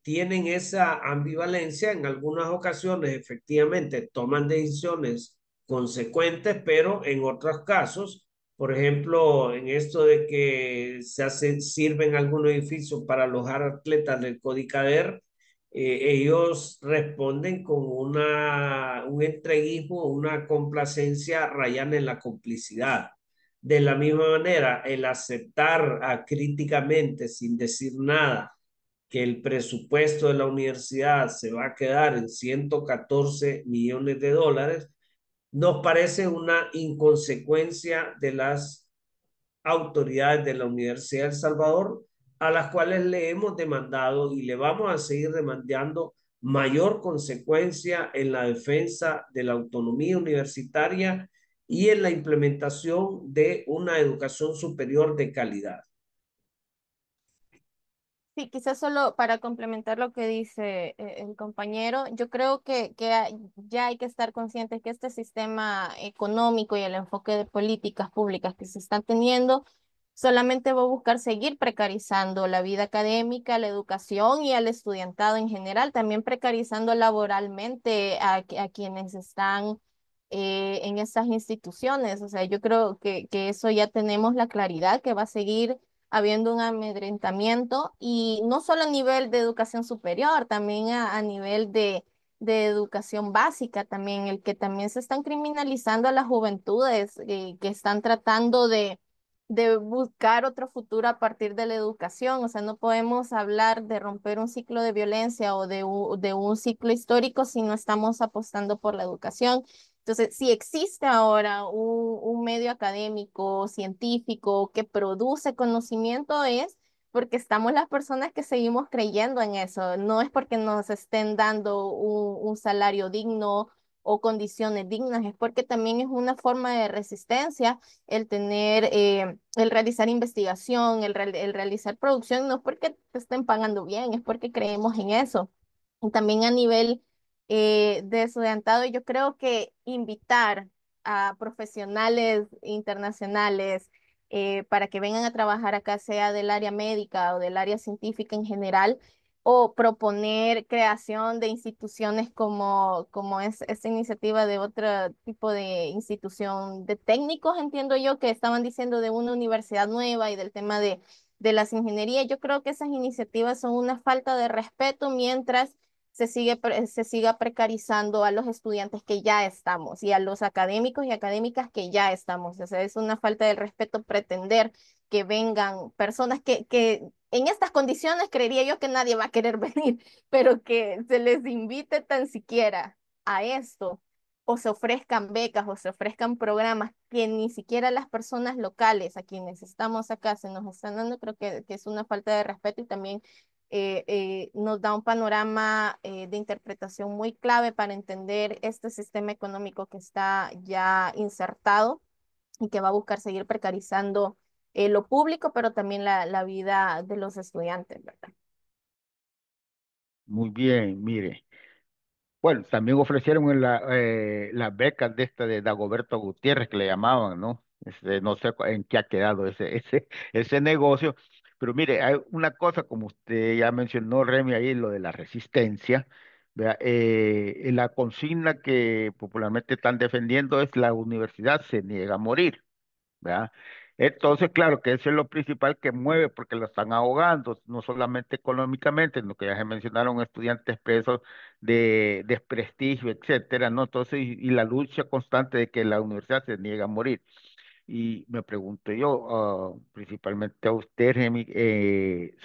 tienen esa ambivalencia. En algunas ocasiones, efectivamente, toman decisiones consecuentes, pero en otros casos, por ejemplo, en esto de que sirven algunos edificios para alojar atletas del CODICADER, ellos responden con un entreguismo, una complacencia rayana en la complicidad. De la misma manera, el aceptar críticamente, sin decir nada, que el presupuesto de la universidad se va a quedar en 114 millones de dólares, nos parece una inconsecuencia de las autoridades de la Universidad de El Salvador, a las cuales le hemos demandado y le vamos a seguir demandando mayor consecuencia en la defensa de la autonomía universitaria y en la implementación de una educación superior de calidad. Sí, quizás solo para complementar lo que dice el compañero, yo creo ya hay que estar conscientes que este sistema económico y el enfoque de políticas públicas que se están teniendo solamente va a buscar seguir precarizando la vida académica, la educación y al estudiantado en general, también precarizando laboralmente a quienes están en estas instituciones. O sea, yo creo que eso ya tenemos la claridad que va a seguir habiendo un amedrentamiento y no solo a nivel de educación superior, también a nivel de educación básica, también el que también se están criminalizando a las juventudes que están tratando de buscar otro futuro a partir de la educación. O sea, no podemos hablar de romper un ciclo de violencia o de un ciclo histórico si no estamos apostando por la educación. Entonces, si existe ahora un medio académico, científico, que produce conocimiento, es porque estamos las personas que seguimos creyendo en eso. No es porque nos estén dando un salario digno o condiciones dignas, es porque también es una forma de resistencia el tener, el realizar investigación, el realizar producción, no es porque te estén pagando bien, es porque creemos en eso. Y también a nivel de estudiantado, yo creo que invitar a profesionales internacionales para que vengan a trabajar acá, sea del área médica o del área científica en general, o proponer creación de instituciones como es esta iniciativa de otro tipo de institución de técnicos, entiendo yo, que estaban diciendo de una universidad nueva y del tema de las ingenierías. Yo creo que esas iniciativas son una falta de respeto mientras se siga precarizando a los estudiantes que ya estamos y a los académicos y académicas que ya estamos. O sea, es una falta de respeto pretender que vengan personas que en estas condiciones creería yo que nadie va a querer venir, pero que se les invite tan siquiera a esto o se ofrezcan becas o se ofrezcan programas que ni siquiera las personas locales a quienes estamos acá se nos están dando, creo que es una falta de respeto y también nos da un panorama de interpretación muy clave para entender este sistema económico que está ya insertado y que va a buscar seguir precarizando lo público, pero también la vida de los estudiantes, ¿verdad? Muy bien, mire. Bueno, también ofrecieron las becas de esta de Dagoberto Gutiérrez que le llamaban, ¿no? No sé en qué ha quedado ese negocio, pero mire, hay una cosa, como usted ya mencionó, Remy, ahí lo de la resistencia, ¿verdad? La consigna que popularmente están defendiendo es la universidad se niega a morir. ¿Verdad? Entonces, claro que eso es lo principal que mueve porque lo están ahogando, no solamente económicamente, sino que ya se mencionaron estudiantes presos de desprestigio, etcétera, ¿no? Entonces, y la lucha constante de que la universidad se niega a morir. Y me pregunto yo, principalmente a usted, Remy,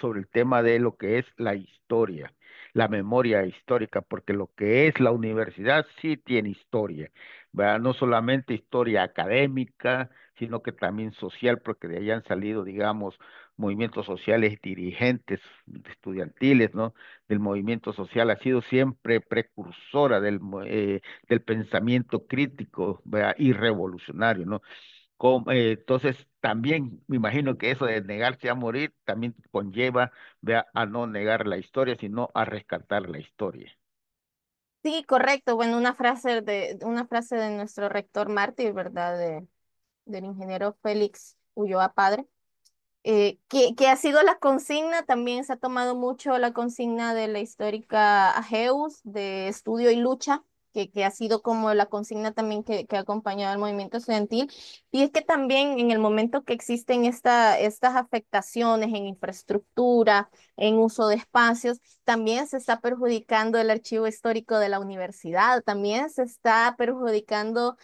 sobre el tema de lo que es la historia, la memoria histórica, porque lo que es la universidad sí tiene historia, ¿verdad? No solamente historia académica, sino que también social, porque de ahí han salido, digamos, movimientos sociales, dirigentes estudiantiles, ¿no? Del movimiento social, ha sido siempre precursora del pensamiento crítico, ¿verdad? Y revolucionario, ¿no? Entonces, también me imagino que eso de negarse a morir también conlleva, vea, a no negar la historia, sino a rescatar la historia. Sí, correcto. Bueno, una frase de nuestro rector mártir, ¿verdad? Del ingeniero Félix Ulloa Padre, que ha sido la consigna, también se ha tomado mucho la consigna de la histórica Ageus, de estudio y lucha, que ha sido como la consigna también que ha acompañado al movimiento estudiantil. Y es que también en el momento que existen estas afectaciones en infraestructura, en uso de espacios, también se está perjudicando el archivo histórico de la universidad, también se está perjudicando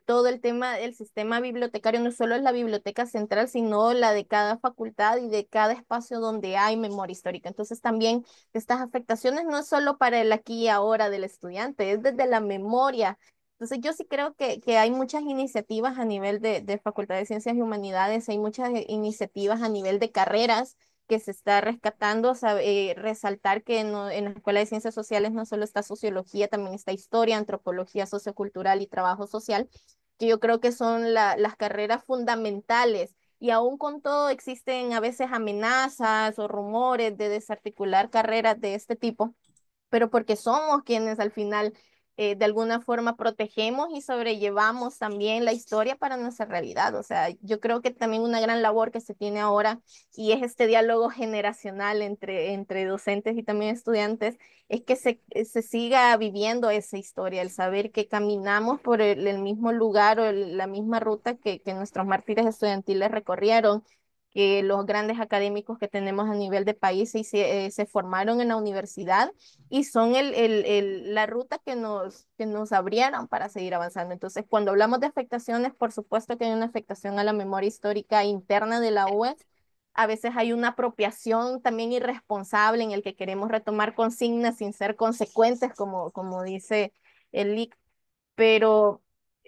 todo el tema del sistema bibliotecario, no solo es la biblioteca central, sino la de cada facultad y de cada espacio donde hay memoria histórica. Entonces también estas afectaciones no es solo para el aquí y ahora del estudiante, es desde la memoria. Entonces yo sí creo que hay muchas iniciativas a nivel de Facultad de Ciencias y Humanidades, hay muchas iniciativas a nivel de carreras que se está rescatando, resaltar que en la Escuela de Ciencias Sociales no solo está sociología, también está historia, antropología sociocultural y trabajo social, que yo creo que son las carreras fundamentales y aún con todo existen a veces amenazas o rumores de desarticular carreras de este tipo, pero porque somos quienes al final de alguna forma protegemos y sobrellevamos también la historia para nuestra realidad. O sea, yo creo que también una gran labor que se tiene ahora y es este diálogo generacional entre docentes y también estudiantes, es que se siga viviendo esa historia, el saber que caminamos por el mismo lugar o la misma ruta que nuestros mártires estudiantiles recorrieron, que los grandes académicos que tenemos a nivel de país se formaron en la universidad y son la ruta que nos abrieron para seguir avanzando. Entonces, cuando hablamos de afectaciones, por supuesto que hay una afectación a la memoria histórica interna de la UES. A veces hay una apropiación también irresponsable en el que queremos retomar consignas sin ser consecuentes, como dice el LIC, pero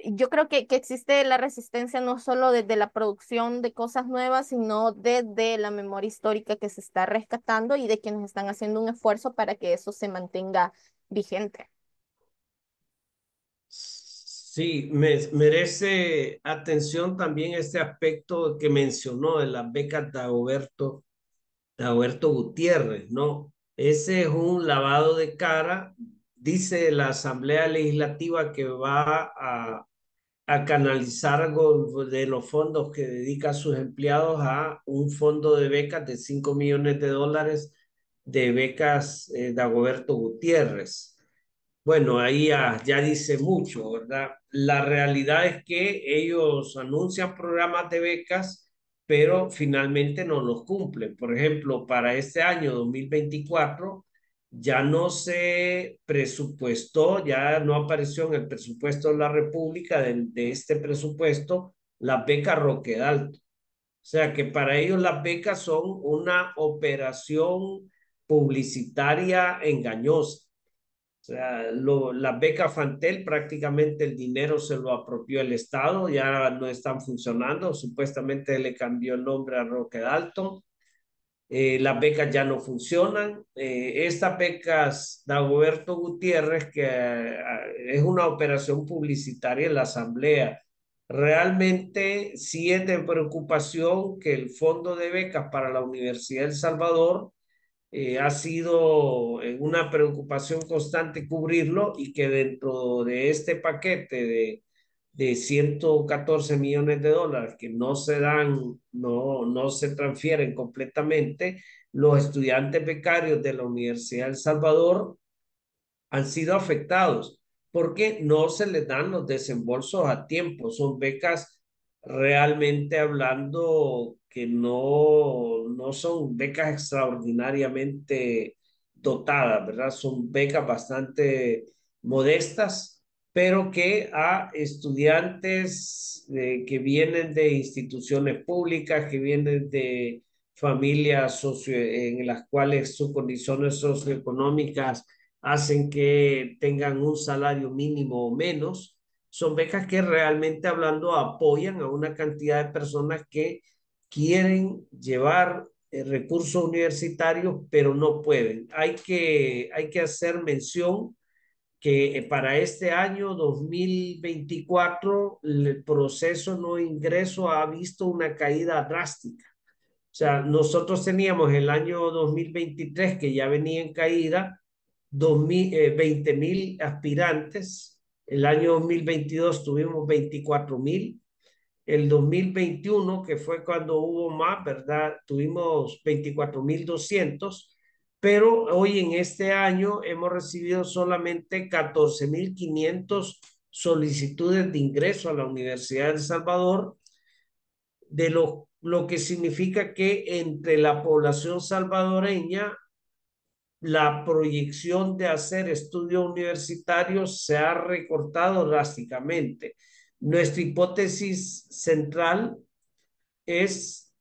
yo creo que existe la resistencia no solo desde la producción de cosas nuevas, sino desde la memoria histórica que se está rescatando y de quienes están haciendo un esfuerzo para que eso se mantenga vigente. Sí, merece atención también este aspecto que mencionó de las becas Dagoberto Gutiérrez, ¿no? Ese es un lavado de cara, dice la Asamblea Legislativa que va a canalizar algo de los fondos que dedica a sus empleados a un fondo de becas de 5 millones de dólares de becas Dagoberto Gutiérrez. Bueno, ahí ya dice mucho, ¿verdad? La realidad es que ellos anuncian programas de becas, pero finalmente no los cumplen. Por ejemplo, para este año 2024 ya no se presupuestó, ya no apareció en el presupuesto de la República de este presupuesto la beca Roque Alto. O sea que para ellos las becas son una operación publicitaria engañosa. O sea, las becas Fantel prácticamente el dinero se lo apropió el Estado, ya no están funcionando, supuestamente le cambió el nombre a Roque Dalton, las becas ya no funcionan, estas becas Dagoberto Gutiérrez, que es una operación publicitaria en la Asamblea, realmente sí es de preocupación que el fondo de becas para la Universidad de El Salvador ha sido una preocupación constante cubrirlo y que dentro de este paquete de 114 millones de dólares que no se dan, no se transfieren completamente, los estudiantes becarios de la Universidad de El Salvador han sido afectados porque no se les dan los desembolsos a tiempo. Son becas realmente hablando que no son becas extraordinariamente dotadas, ¿verdad? Son becas bastante modestas, pero que a estudiantes que vienen de instituciones públicas, que vienen de familias en las cuales sus condiciones socioeconómicas hacen que tengan un salario mínimo o menos. Son becas que realmente hablando apoyan a una cantidad de personas que quieren llevar recursos universitarios, pero no pueden. Hay que hacer mención que para este año 2024 el proceso no ingreso ha visto una caída drástica. O sea, nosotros teníamos el año 2023 que ya venía en caída, 20.000 aspirantes. El año 2022 tuvimos 24.000. El 2021, que fue cuando hubo más, ¿verdad? Tuvimos 24.200, pero hoy en este año hemos recibido solamente 14.500 solicitudes de ingreso a la Universidad de El Salvador, de lo que significa que entre la población salvadoreña la proyección de hacer estudios universitarios se ha recortado drásticamente. Nuestra hipótesis central es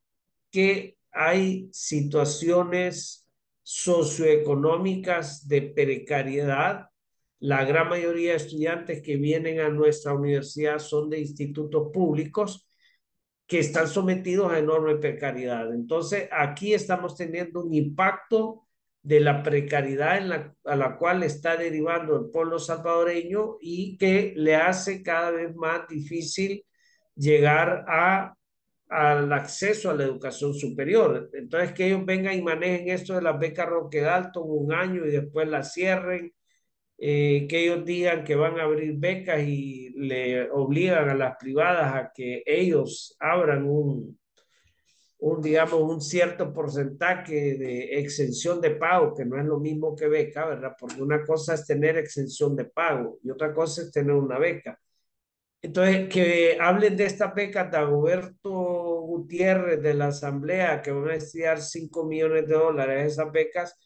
que hay situaciones socioeconómicas de precariedad. La gran mayoría de estudiantes que vienen a nuestra universidad son de institutos públicos que están sometidos a enorme precariedad. Entonces, aquí estamos teniendo un impacto de la precariedad a la cual está derivando el pueblo salvadoreño y que le hace cada vez más difícil llegar a al acceso a la educación superior. Entonces, que ellos vengan y manejen esto de las becas Roque Dalton un año y después las cierren, que ellos digan que van a abrir becas y le obligan a las privadas a que ellos abran digamos, un cierto porcentaje de exención de pago, que no es lo mismo que beca, ¿verdad? Porque una cosa es tener exención de pago y otra cosa es tener una beca. Entonces, que hablen de esta beca de Dagoberto Gutiérrez de la Asamblea, que van a destinar 5 millones de dólares a esas becas,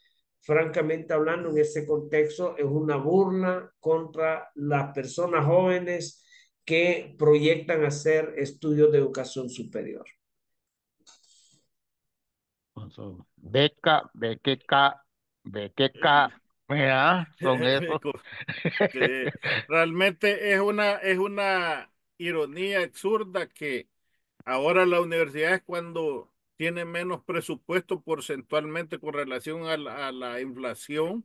francamente hablando, en este contexto, es una burla contra las personas jóvenes que proyectan hacer estudios de educación superior. Beca, bequeca, bequeca, mira, son esos. Realmente es una ironía absurda que ahora la universidad es cuando tiene menos presupuesto porcentualmente con relación a la inflación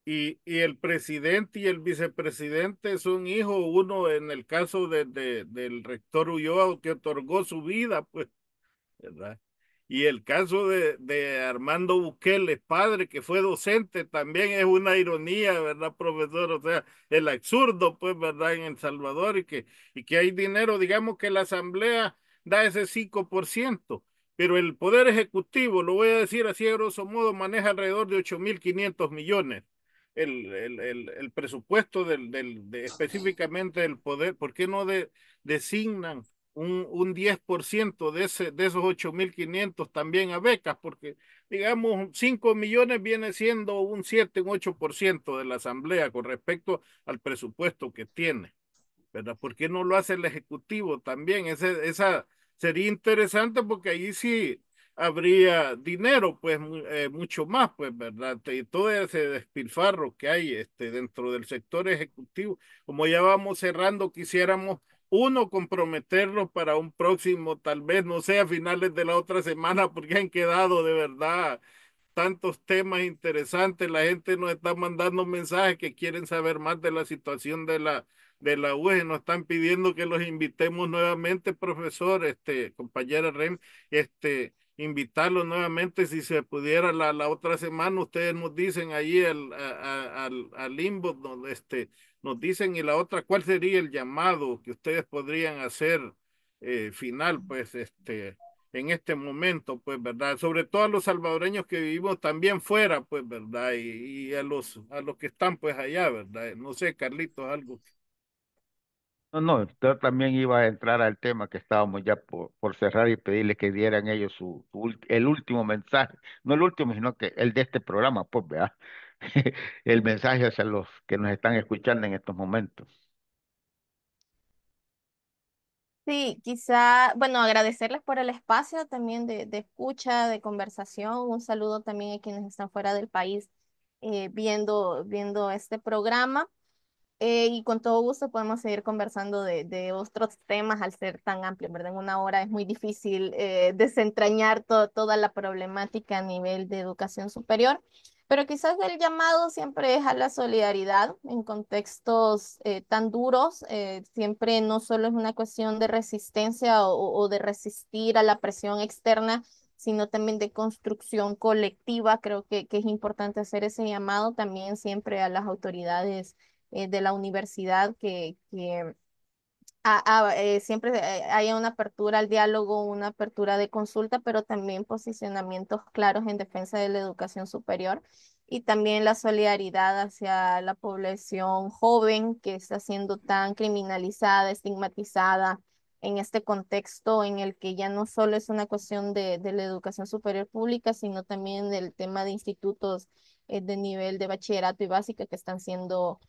y el presidente y el vicepresidente son hijos, uno en el caso del rector Ulloa que otorgó su vida, pues, ¿verdad? Y el caso de Armando Bukele, padre, que fue docente, también es una ironía, ¿verdad, profesor? O sea, el absurdo, pues, ¿verdad? En El Salvador y que hay dinero, digamos que la Asamblea da ese 5%, pero el Poder Ejecutivo, lo voy a decir así a grosso modo, maneja alrededor de 8.500 millones. El presupuesto específicamente del poder, ¿por qué no designan un 10% de esos 8.500 también a becas? Porque, digamos, 5 millones viene siendo un 7, un 8% de la Asamblea con respecto al presupuesto que tiene, ¿verdad? ¿Por qué no lo hace el Ejecutivo también? Esa sería interesante porque ahí sí habría dinero, pues mucho más, pues, ¿verdad? Y todo ese despilfarro que hay dentro del sector ejecutivo, como ya vamos cerrando, quisiéramos uno comprometerlos para un próximo, tal vez, no sé, a finales de la otra semana, porque han quedado de verdad tantos temas interesantes. La gente nos está mandando mensajes que quieren saber más de la situación de la UE. Nos están pidiendo que los invitemos nuevamente, profesor, compañera Rem, invitarlos nuevamente si se pudiera la otra semana. Ustedes nos dicen ahí al inbox, nos dicen, y la otra, ¿cuál sería el llamado que ustedes podrían hacer final, pues, en este momento, pues, ¿verdad? Sobre todo a los salvadoreños que vivimos también fuera, pues, ¿verdad? Y a los que están, pues, allá, ¿verdad? No sé, Carlitos, algo. No, no, yo también iba a entrar al tema que estábamos ya por cerrar y pedirle que dieran ellos el último mensaje, no el último, sino que el de este programa, pues, vea, el mensaje hacia los que nos están escuchando en estos momentos. Sí, quizá, bueno, agradecerles por el espacio también de escucha, de conversación. Un saludo también a quienes están fuera del país viendo este programa. Y con todo gusto podemos seguir conversando de otros temas al ser tan amplio, ¿verdad? En una hora es muy difícil desentrañar toda la problemática a nivel de educación superior, pero quizás el llamado siempre es a la solidaridad en contextos tan duros. Siempre no solo es una cuestión de resistencia o de resistir a la presión externa, sino también de construcción colectiva. Creo que es importante hacer ese llamado también siempre a las autoridades de la universidad que siempre haya una apertura al diálogo, una apertura de consulta, pero también posicionamientos claros en defensa de la educación superior y también la solidaridad hacia la población joven que está siendo tan criminalizada, estigmatizada en este contexto en el que ya no solo es una cuestión de la educación superior pública, sino también del tema de institutos de nivel de bachillerato y básica que están siendo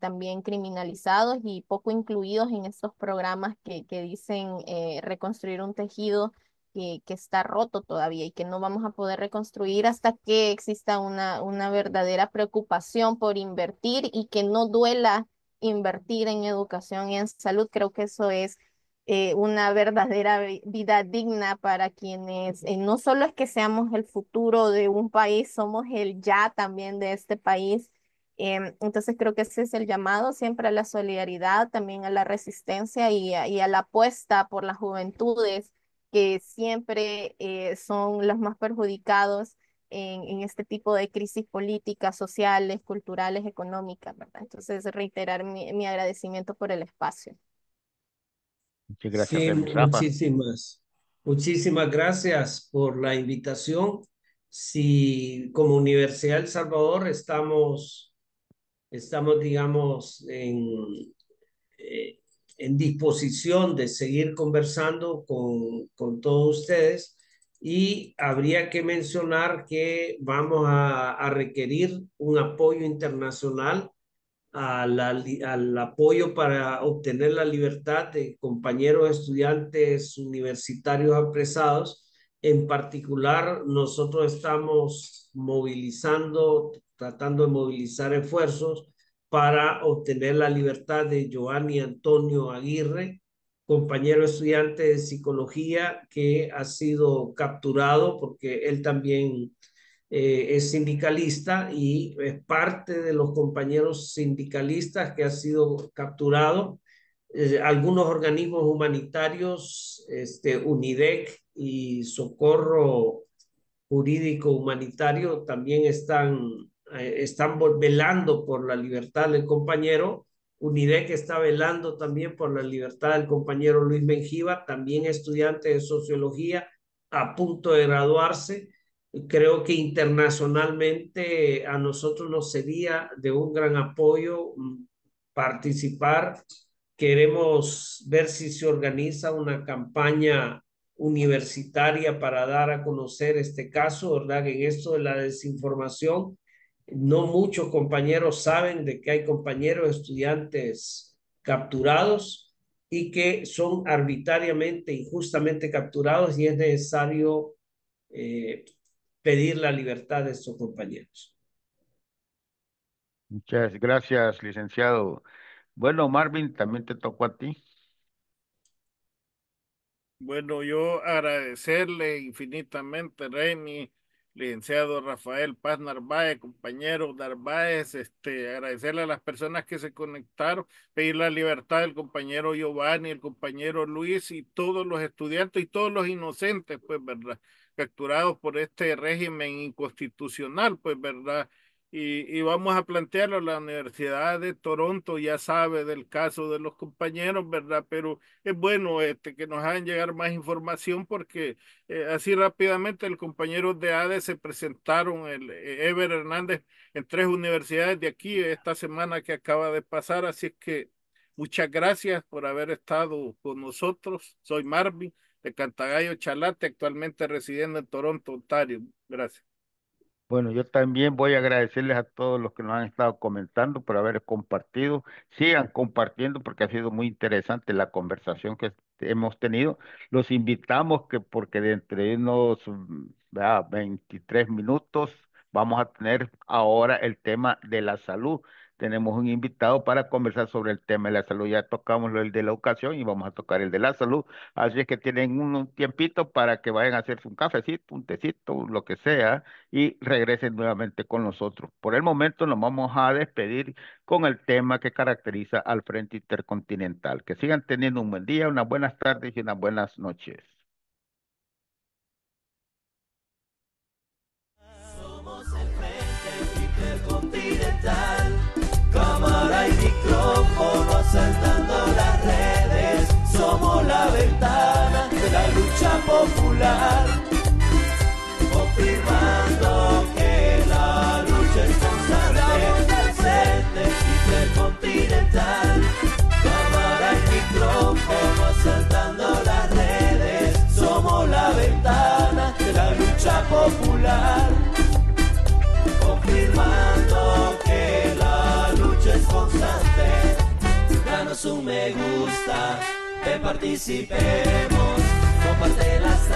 también criminalizados y poco incluidos en estos programas que dicen reconstruir un tejido que está roto todavía y que no vamos a poder reconstruir hasta que exista una verdadera preocupación por invertir y que no duela invertir en educación y en salud. Creo que eso es una verdadera vida digna para quienes no solo es que seamos el futuro de un país, somos el ya también de este país. Entonces creo que ese es el llamado siempre a la solidaridad, también a la resistencia y a la apuesta por las juventudes que siempre son los más perjudicados en este tipo de crisis políticas, sociales, culturales, económicas, ¿verdad? Entonces, reiterar mi agradecimiento por el espacio. Muchas gracias, Sí, Rafa. muchísimas gracias por la invitación. Si como Universidad del Salvador estamos, digamos, eh, en disposición de seguir conversando con todos ustedes, y habría que mencionar que vamos a requerir un apoyo internacional al apoyo para obtener la libertad de compañeros estudiantes universitarios apresados. En particular, nosotros estamos tratando de movilizar esfuerzos para obtener la libertad de Giovanni Antonio Aguirre, compañero estudiante de psicología que ha sido capturado porque él también es sindicalista y es parte de los compañeros sindicalistas que ha sido capturado. Algunos organismos humanitarios, UNIDEC y Socorro Jurídico Humanitario, también están velando por la libertad del compañero. UNIDEC está velando también por la libertad del compañero Luis Benjiva, también estudiante de sociología, a punto de graduarse. Creo que internacionalmente a nosotros nos sería de un gran apoyo participar. Queremos ver si se organiza una campaña universitaria para dar a conocer este caso, ¿verdad? En esto de la desinformación, no muchos compañeros saben de que hay compañeros estudiantes capturados y que son arbitrariamente, injustamente capturados, y es necesario pedir la libertad de estos compañeros. Muchas gracias, licenciado. Bueno, Marvin, también te tocó a ti. Bueno, yo agradecerle infinitamente, Reni, licenciado Rafael Paz Narváez, compañero Narváez, agradecerle a las personas que se conectaron, pedir la libertad del compañero Giovanni, el compañero Luis y todos los estudiantes y todos los inocentes, pues, ¿verdad? Capturados por este régimen inconstitucional, pues, ¿verdad? Y vamos a plantearlo, la Universidad de Toronto ya sabe del caso de los compañeros, ¿verdad? Pero es bueno que nos hagan llegar más información porque así rápidamente el compañero de ADE se presentaron, Ever Hernández, en 3 universidades de aquí esta semana que acaba de pasar, así es que muchas gracias por haber estado con nosotros. Soy Marvin de Cantagallo Chalate, actualmente residiendo en Toronto, Ontario. Gracias. Bueno, yo también voy a agradecerles a todos los que nos han estado comentando por haber compartido. Sigan compartiendo porque ha sido muy interesante la conversación que hemos tenido. Los invitamos que porque dentro de unos 23 minutos vamos a tener ahora el tema de la salud. Tenemos un invitado para conversar sobre el tema de la salud. Ya tocamos el de la educación y vamos a tocar el de la salud. Así es que tienen un tiempito para que vayan a hacerse un cafecito, un tecito, lo que sea, y regresen nuevamente con nosotros. Por el momento nos vamos a despedir con el tema que caracteriza al Frente Intercontinental. Que sigan teniendo un buen día, unas buenas tardes y unas buenas noches. Somos el Frente Intercontinental, cámara y micrófono saltando las redes. Somos la ventana de la lucha popular, confirmando que la lucha es constante. Frente Intercontinental, cámara y micrófono saltando las redes. Somos la ventana de la lucha popular, confirmando que la lucha es constante. Danos un me gusta, participemos, comparte las